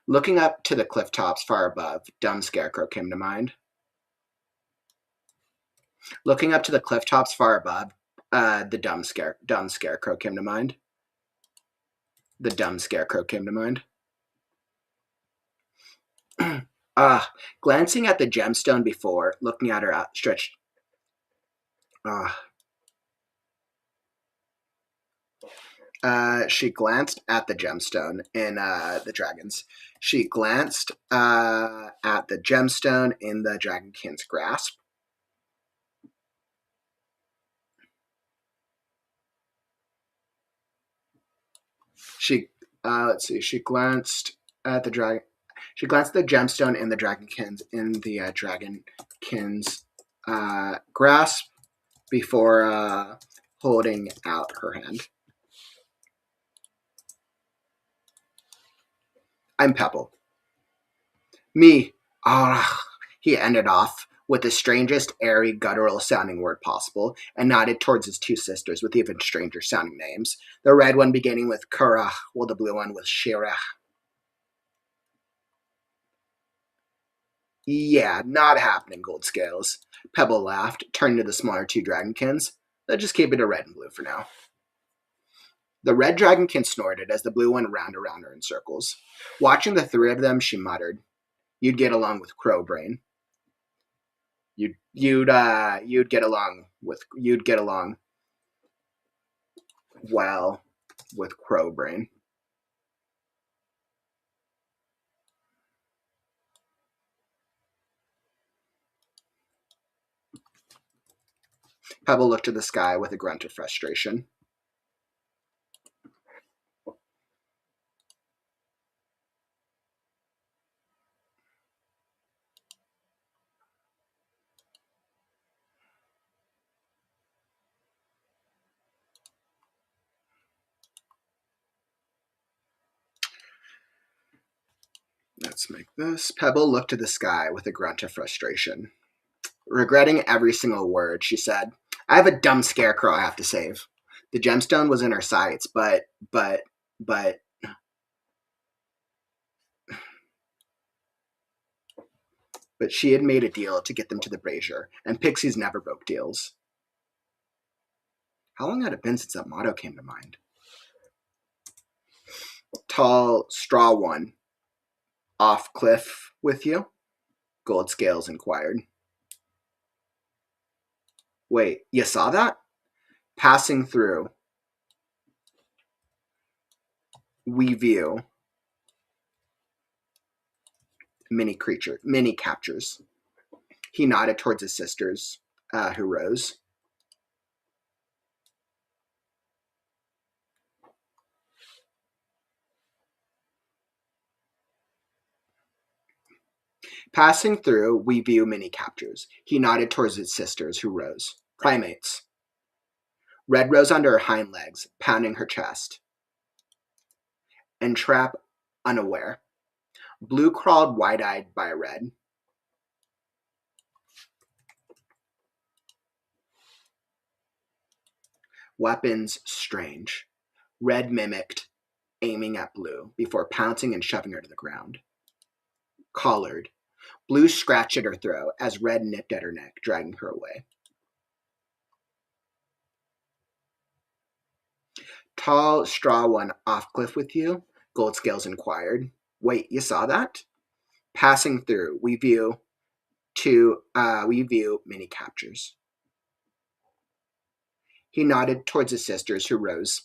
Looking up to the cliff tops far above, Dumb Scarecrow came to mind. Looking up to the cliff tops far above, the dumb scarecrow came to mind. The dumb scarecrow came to mind. Glancing at the gemstone before looking at her outstretched. She glanced at the gemstone in the dragons. She glanced at the gemstone in the dragonkind's grasp. She let's see. She glanced at the gemstone in the dragonkind's grasp before holding out her hand. I'm Pebble. Me. He ended off with the strangest, airy, guttural-sounding word possible, and nodded towards his two sisters with even stranger-sounding names. The red one beginning with Kura, while the blue one with Shira. Yeah, not happening, Gold Scales. Pebble laughed, turning to the smaller two dragonkins. Let's just keep it a red and blue for now. The red dragonkin snorted as the blue one ran around her in circles. Watching the three of them, she muttered, "You'd get along with Crowbrain. You'd get along well with Crowbrain." Pebble looked at the sky with a grunt of frustration. Let's make this. Pebble looked to the sky with a grunt of frustration. Regretting every single word, she said, "I have a dumb scarecrow I have to save." The gemstone was in her sights, but she had made a deal to get them to the brazier, and pixies never broke deals. How long had it been since that motto came to mind? Tall straw one. Off cliff with you? Gold Scales inquired. Wait, you saw that? Passing through. We view many captures. He nodded towards his sisters, who rose. Passing through, we view many captures. He nodded towards his sisters, who rose. Primates. Red rose under her hind legs, pounding her chest. Entrap unaware. Blue crawled wide-eyed by red. Weapons strange. Red mimicked, aiming at Blue, before pouncing and shoving her to the ground. Collared. Blue scratched at her throat as Red nipped at her neck, dragging her away. Tall straw one off cliff with you? Gold Scales inquired. Wait, you saw that? Passing through, we view many captures. He nodded towards his sisters, who rose,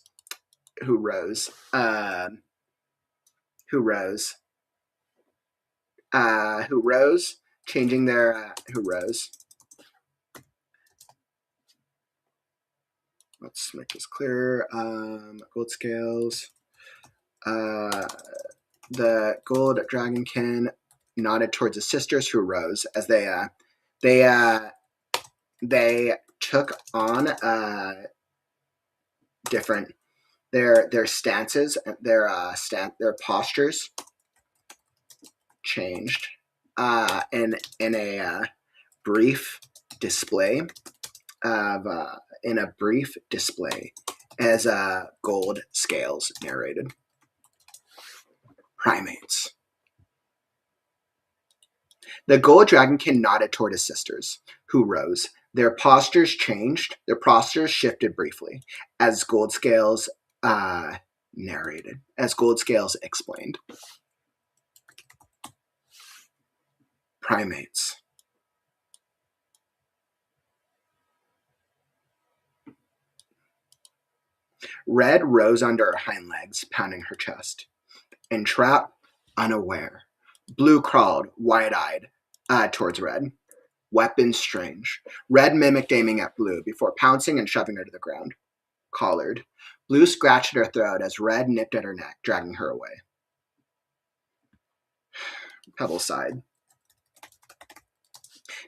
changing their, Let's make this clear. Gold Scales. The gold dragonkin nodded towards his sisters, who rose as they took on different their stances, their postures changed in a brief display as Gold Scales narrated. Primates. The gold dragonkin nodded toward his sisters, who rose. Their postures changed. Their postures shifted briefly, as Gold Scales narrated, as Gold Scales explained. primates. Red rose under her hind legs, pounding her chest. Entrapped, unaware. Blue crawled, wide-eyed, towards Red. Weapon strange. Red mimicked aiming at Blue before pouncing and shoving her to the ground. Collared. Blue scratched at her throat as Red nipped at her neck, dragging her away. Pebble sighed.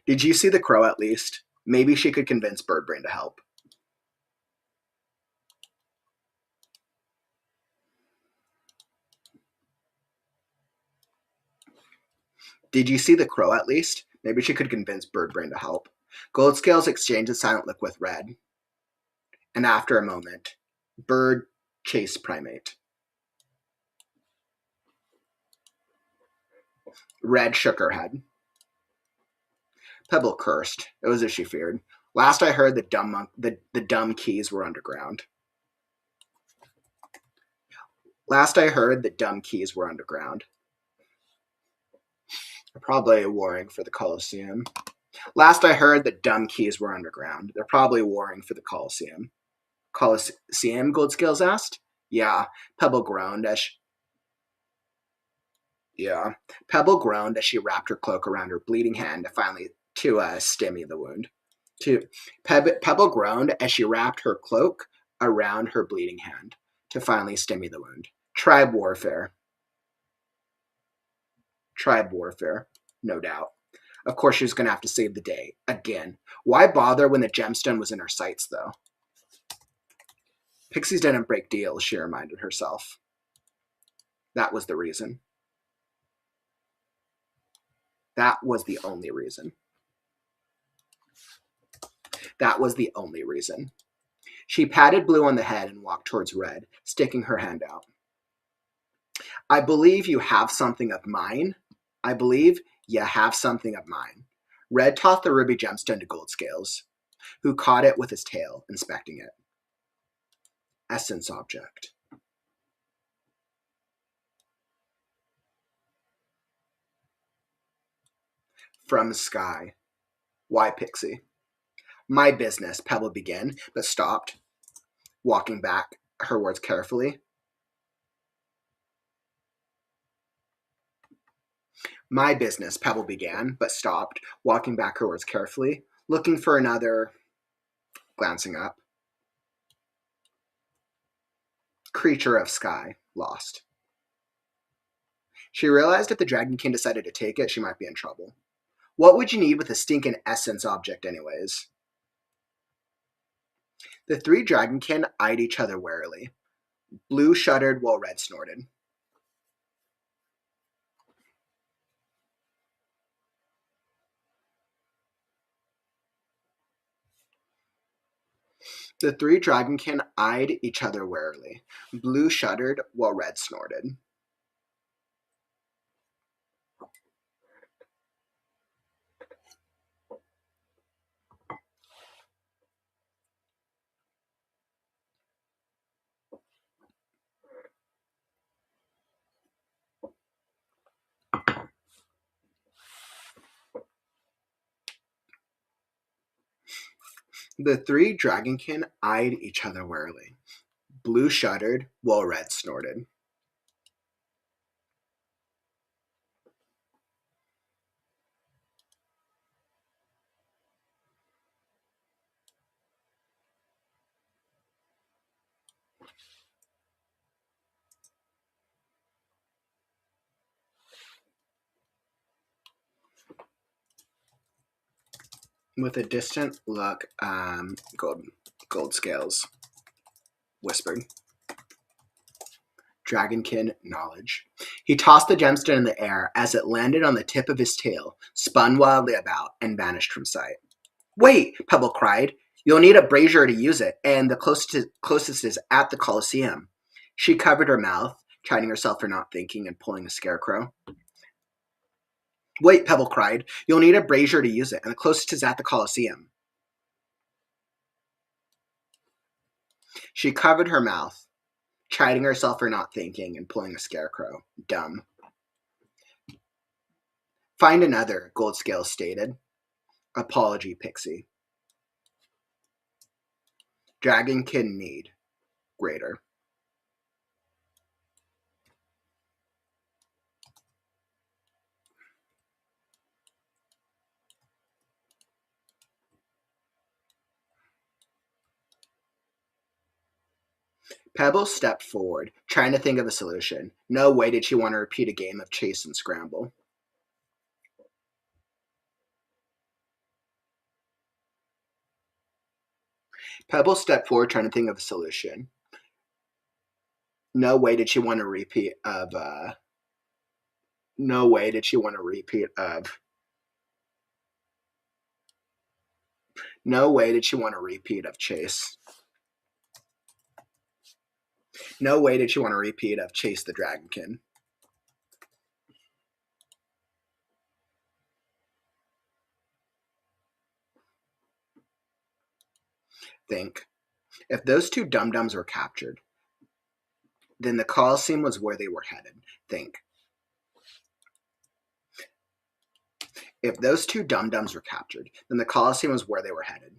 Did you see the crow at least? Maybe she could convince Birdbrain to help. Did you see the crow at least? Maybe she could convince Birdbrain to help. Goldscales exchanged a silent look with Red. And after a moment, Bird chased Primate. Red shook her head. Pebble cursed. It was as she feared. Last I heard, the dumb keys were underground. Last I heard, the dumb keys were underground. They're probably warring for the Colosseum. Last I heard, the dumb keys were underground. They're probably warring for the Colosseum. Colosseum? Goldscales asked. Yeah. Pebble groaned as she wrapped her cloak around her bleeding hand to stimmy the wound. Pebble groaned as she wrapped her cloak around her bleeding hand to finally stimmy the wound. Tribe warfare. Tribe warfare, no doubt. Of course, she was going to have to save the day again. Why bother when the gemstone was in her sights, though? Pixies didn't break deals, she reminded herself. That was the reason. That was the only reason. That was the only reason. She patted Blue on the head and walked towards Red, sticking her hand out. I believe you have something of mine. I believe you have something of mine. Red tossed the ruby gemstone to Goldscales, who caught it with his tail, inspecting it. Essence object. From sky. Why, Pixie? My business, Pebble began, but stopped, walking back her words carefully. My business, Pebble began, but stopped, walking back her words carefully, looking for another, glancing up. Creature of sky, lost. She realized if the Dragon King decided to take it, she might be in trouble. What would you need with a stinking essence object anyways? The three Dragonkin eyed each other warily. Blue shuddered while Red snorted. The three Dragonkin eyed each other warily. Blue shuddered while Red snorted. The three Dragonkin eyed each other warily. Blue shuddered while Red snorted. With a distant look, Goldscales whispered. Dragonkin knowledge. He tossed the gemstone in the air as it landed on the tip of his tail, spun wildly about, and vanished from sight. Wait, Pebble cried. You'll need a brazier to use it, and the closest is at the Colosseum. She covered her mouth, chiding herself for not thinking and pulling a scarecrow. Wait, Pebble cried. You'll need a brazier to use it, and the closest is at the Colosseum. She covered her mouth, chiding herself for not thinking and pulling a scarecrow. Dumb. Find another, Gold Scales stated. Apology, Pixie. Dragonkin need. Greater. Pebbles stepped forward, trying to think of a solution. No way did she want to repeat a game of chase and scramble. Pebbles stepped forward, trying to think of a solution. No way did she want a repeat of, no way did she want a repeat of, no way did she want a repeat of chase. No way did she want a repeat of Chase the Dragonkin. Think. If those two dum-dums were captured, then the Colosseum was where they were headed. Think. If those two dum-dums were captured, then the Colosseum was where they were headed.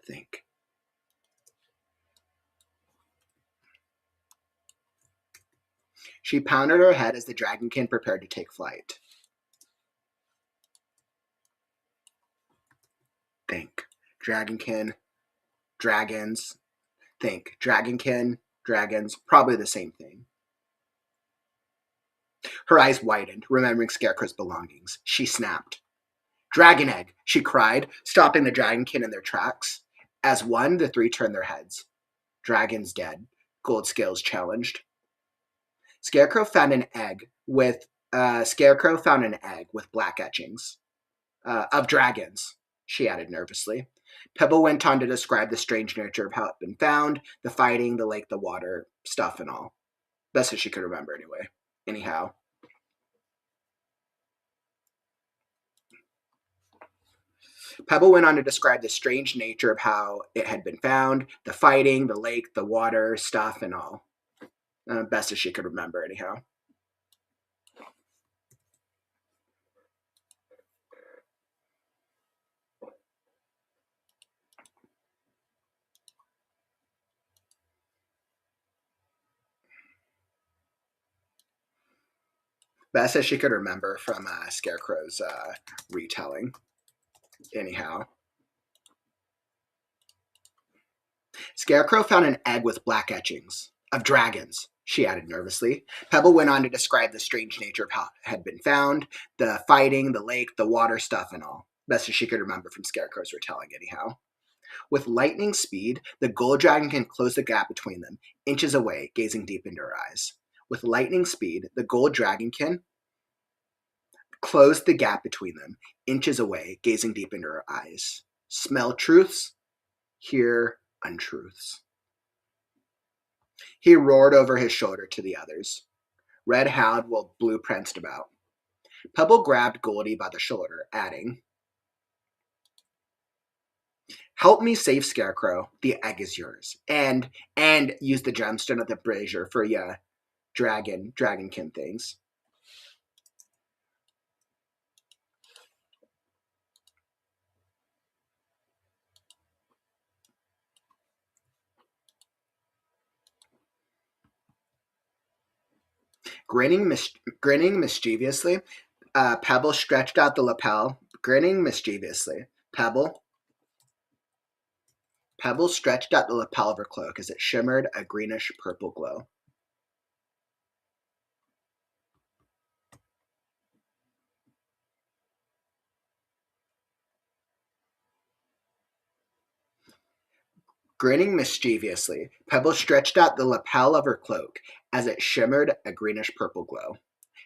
Think. She pounded her head as the Dragonkin prepared to take flight. Think. Dragonkin, dragons. Think. Dragonkin, dragons, probably the same thing. Her eyes widened, remembering Scarecrow's belongings. She snapped. Dragon egg, she cried, stopping the Dragonkin in their tracks. As one, the three turned their heads. Dragon's dead, Gold Scales challenged. Scarecrow found an egg with black etchings. Of dragons, she added nervously. Pebble went on to describe the strange nature of how it had been found, the fighting, the lake, the water, stuff and all. Best as she could remember anyway. Anyhow. Pebble went on to describe the strange nature of how it had been found, the fighting, the lake, the water, stuff and all. Best as she could remember anyhow. Best as she could remember from Scarecrow's retelling. Anyhow. Scarecrow found an egg with black etchings. Of dragons, she added nervously. Pebble went on to describe the strange nature of how it had been found, the fighting, the lake, the water, stuff and all. Best as she could remember from Scarecrow's retelling anyhow. With lightning speed, the gold dragonkin closed the gap between them, inches away, gazing deep into her eyes. With lightning speed, the gold dragonkin closed the gap between them, inches away, gazing deep into her eyes. Smell truths, hear untruths. He roared over his shoulder to the others. Red howled while Blue pranced about. Pebble grabbed Goldie by the shoulder, adding, "Help me save Scarecrow. The egg is yours. And use the gemstone of the brazier for ya dragonkin things." Grinning mischievously, Pebble stretched out the lapel. Grinning mischievously, Pebble stretched out the lapel of her cloak as it shimmered a greenish-purple glow. Grinning mischievously, Pebble stretched out the lapel of her cloak as it shimmered a greenish-purple glow.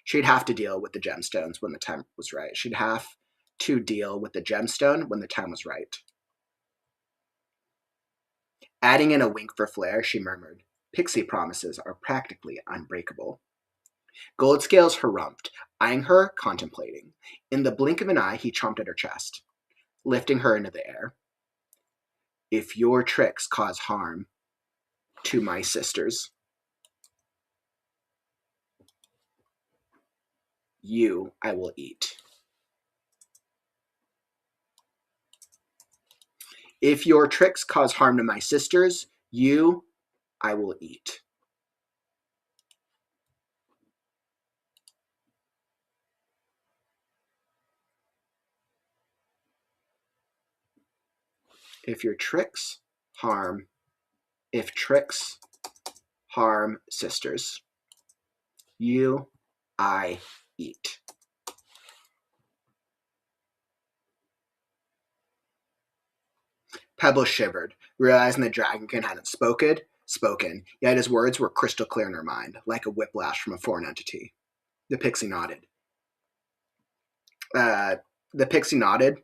She'd have to deal with the gemstones when the time was right. She'd have to deal with the gemstone when the time was right. Adding in a wink for flair, she murmured, "Pixie promises are practically unbreakable." Gold Scales harumphed, eyeing her, contemplating. In the blink of an eye, he chomped at her chest, lifting her into the air. "If your tricks cause harm to my sisters." you I will eat. If your tricks cause harm to my sisters, you I will eat. If tricks harm sisters, you I eat. Pebble shivered, realizing the dragonkin hadn't spoken, yet his words were crystal clear in her mind, like a whiplash from a foreign entity. The pixie nodded. The pixie nodded,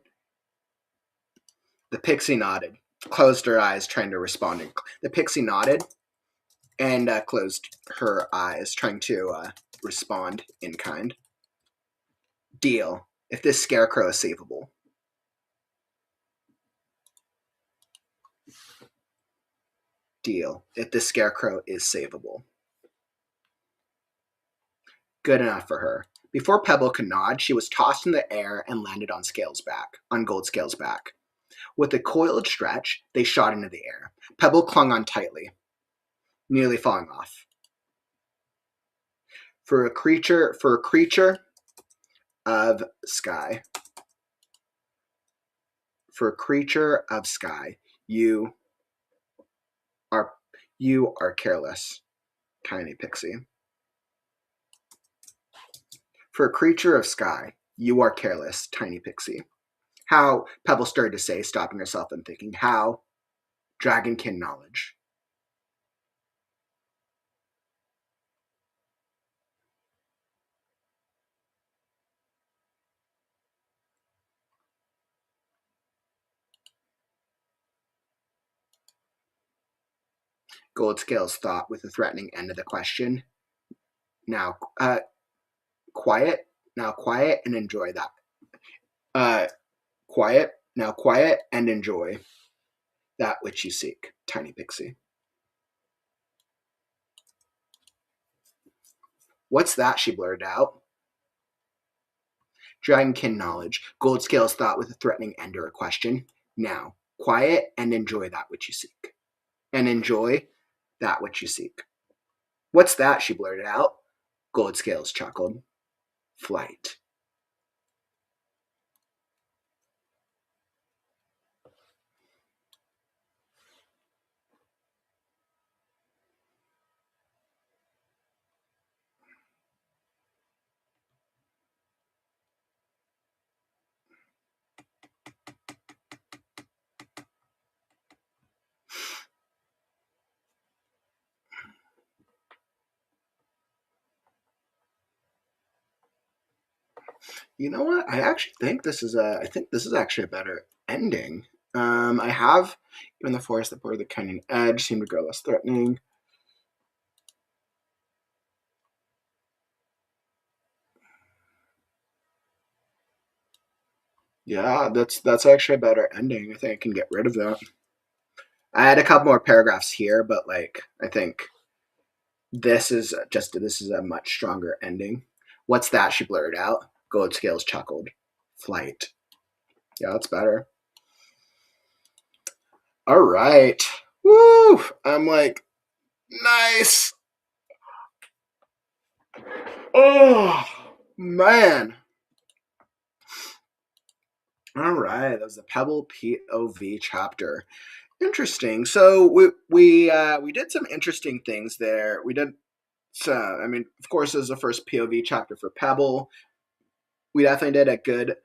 closed her eyes, trying to respond. The pixie nodded and closed her eyes, trying to respond in kind. Deal. If this scarecrow is savable. Deal. If this scarecrow is savable. Good enough for her. Before Pebble could nod, she was tossed in the air and landed on Gold Scale's back. With a coiled stretch, they shot into the air. Pebble clung on tightly, nearly falling off. For a creature of sky. You are careless, tiny pixie. For a creature of sky, you are careless, tiny pixie. How, Pebble started to say, stopping herself and thinking, how? Dragonkin knowledge. Gold Scales thought with a threatening end to the question. Now, quiet and enjoy that. Quiet and enjoy that which you seek, tiny pixie. What's that? She blurted out. Dragonkin knowledge. Gold Scales thought with a threatening end to her question. Now, quiet and enjoy that which you seek. And enjoy that which you seek. What's that? She blurted out. Gold Scales chuckled. Flight. You know what? I actually think this is actually a better ending. I have even the forest that bore the cunning edge seemed to grow less threatening. Yeah, that's actually a better ending. I think I can get rid of that. I had a couple more paragraphs here, but like I think this is a much stronger ending. What's that? She blurted out. Gold Scales chuckled. Flight. Yeah, that's better. All right. Woo! I'm like, nice. Oh, man. All right. That was the Pebble POV chapter. Interesting. So we did some interesting things there. We did. I mean, of course, this is the first POV chapter for Pebble. We definitely did a good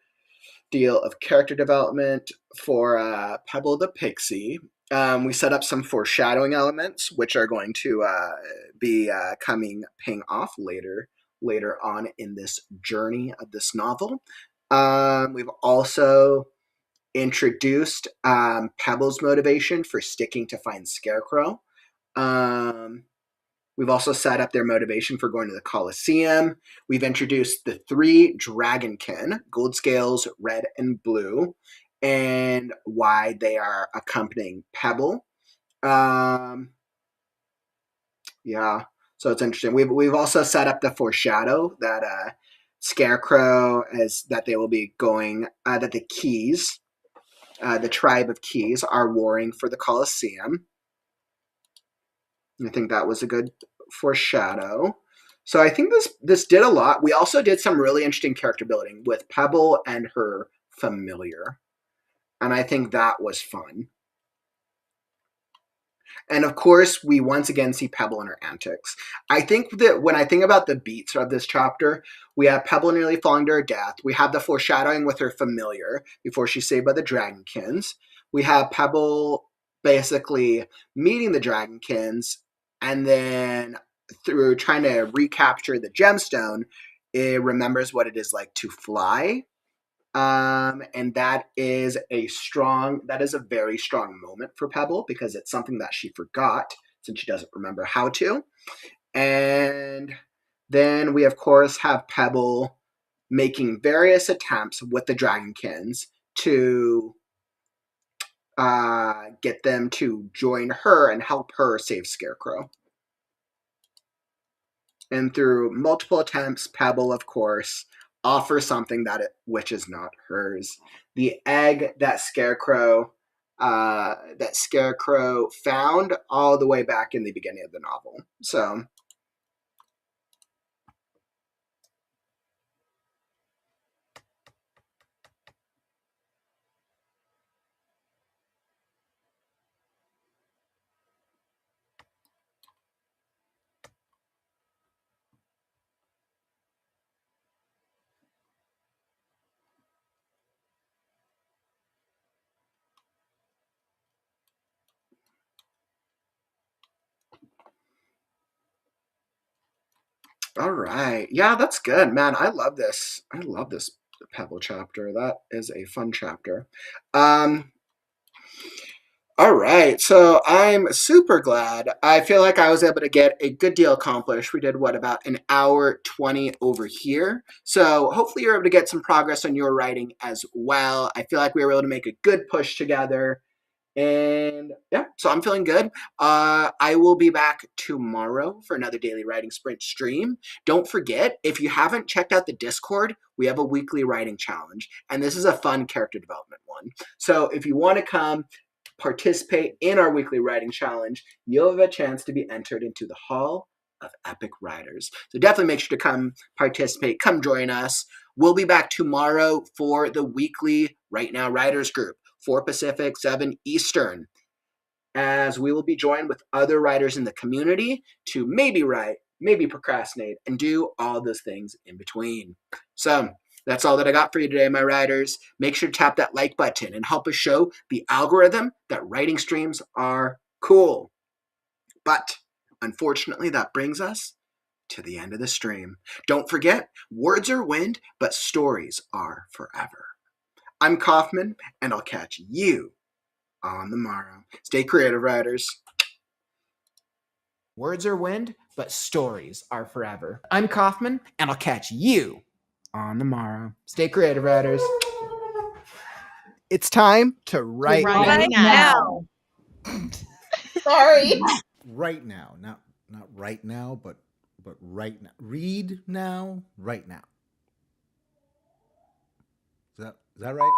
deal of character development for Pebble the Pixie. We set up some foreshadowing elements, which are going to be paying off later on in this journey of this novel. We've also introduced Pebble's motivation for sticking to find Scarecrow. We've also set up their motivation for going to the Colosseum. We've introduced the 3 Dragonkin, Gold Scales, Red and Blue, and why they are accompanying Pebble. Yeah, so it's interesting. We've also set up the foreshadow that Scarecrow as that they will be going, that the Keys, the tribe of Keys, are warring for the Colosseum. I think that was a good foreshadow. So I think this did a lot. We also did some really interesting character building with Pebble and her familiar. And I think that was fun. And of course, we once again see Pebble in her antics. I think that when I think about the beats of this chapter, we have Pebble nearly falling to her death. We have the foreshadowing with her familiar before she's saved by the Dragonkins. We have Pebble basically meeting the Dragonkins, and then through trying to recapture the gemstone, it remembers what it is like to fly. And that is a very strong moment for Pebble because it's something that she forgot since she doesn't remember how to. And then we, of course, have Pebble making various attempts with the Dragonkins to get them to join her and help her save Scarecrow. And through multiple attempts, Pebble, of course, offers something which is not hers. The egg that Scarecrow found all the way back in the beginning of the novel. So all right. Yeah, that's good, man. I love this. I love this Pebble chapter. That is a fun chapter. All right, so I'm super glad. I feel like I was able to get a good deal accomplished. We did, about an hour 20 over here. So hopefully you're able to get some progress on your writing as well. I feel like we were able to make a good push together. And yeah, so I'm feeling good. I will be back tomorrow for another daily writing sprint stream. Don't forget, if you haven't checked out the Discord, we have a weekly writing challenge. And this is a fun character development one. So if you want to come participate in our weekly writing challenge, you'll have a chance to be entered into the Hall of Epic Writers. So definitely make sure to come participate, come join us. We'll be back tomorrow for the weekly Right Now Writers group, 4 Pacific, 7 Eastern, as we will be joined with other writers in the community to maybe write, maybe procrastinate, and do all those things in between. So that's all that I got for you today, my writers. Make sure to tap that like button and help us show the algorithm that writing streams are cool. But unfortunately, that brings us to the end of the stream. Don't forget, words are wind, but stories are forever. I'm Kaufman, and I'll catch you on the morrow. Stay creative, writers. Words are wind, but stories are forever. I'm Kaufman, and I'll catch you on the morrow. Stay creative, writers. It's time to write. Right now. Sorry. Right now, not right now, but right now. Read now, right now. Is that right?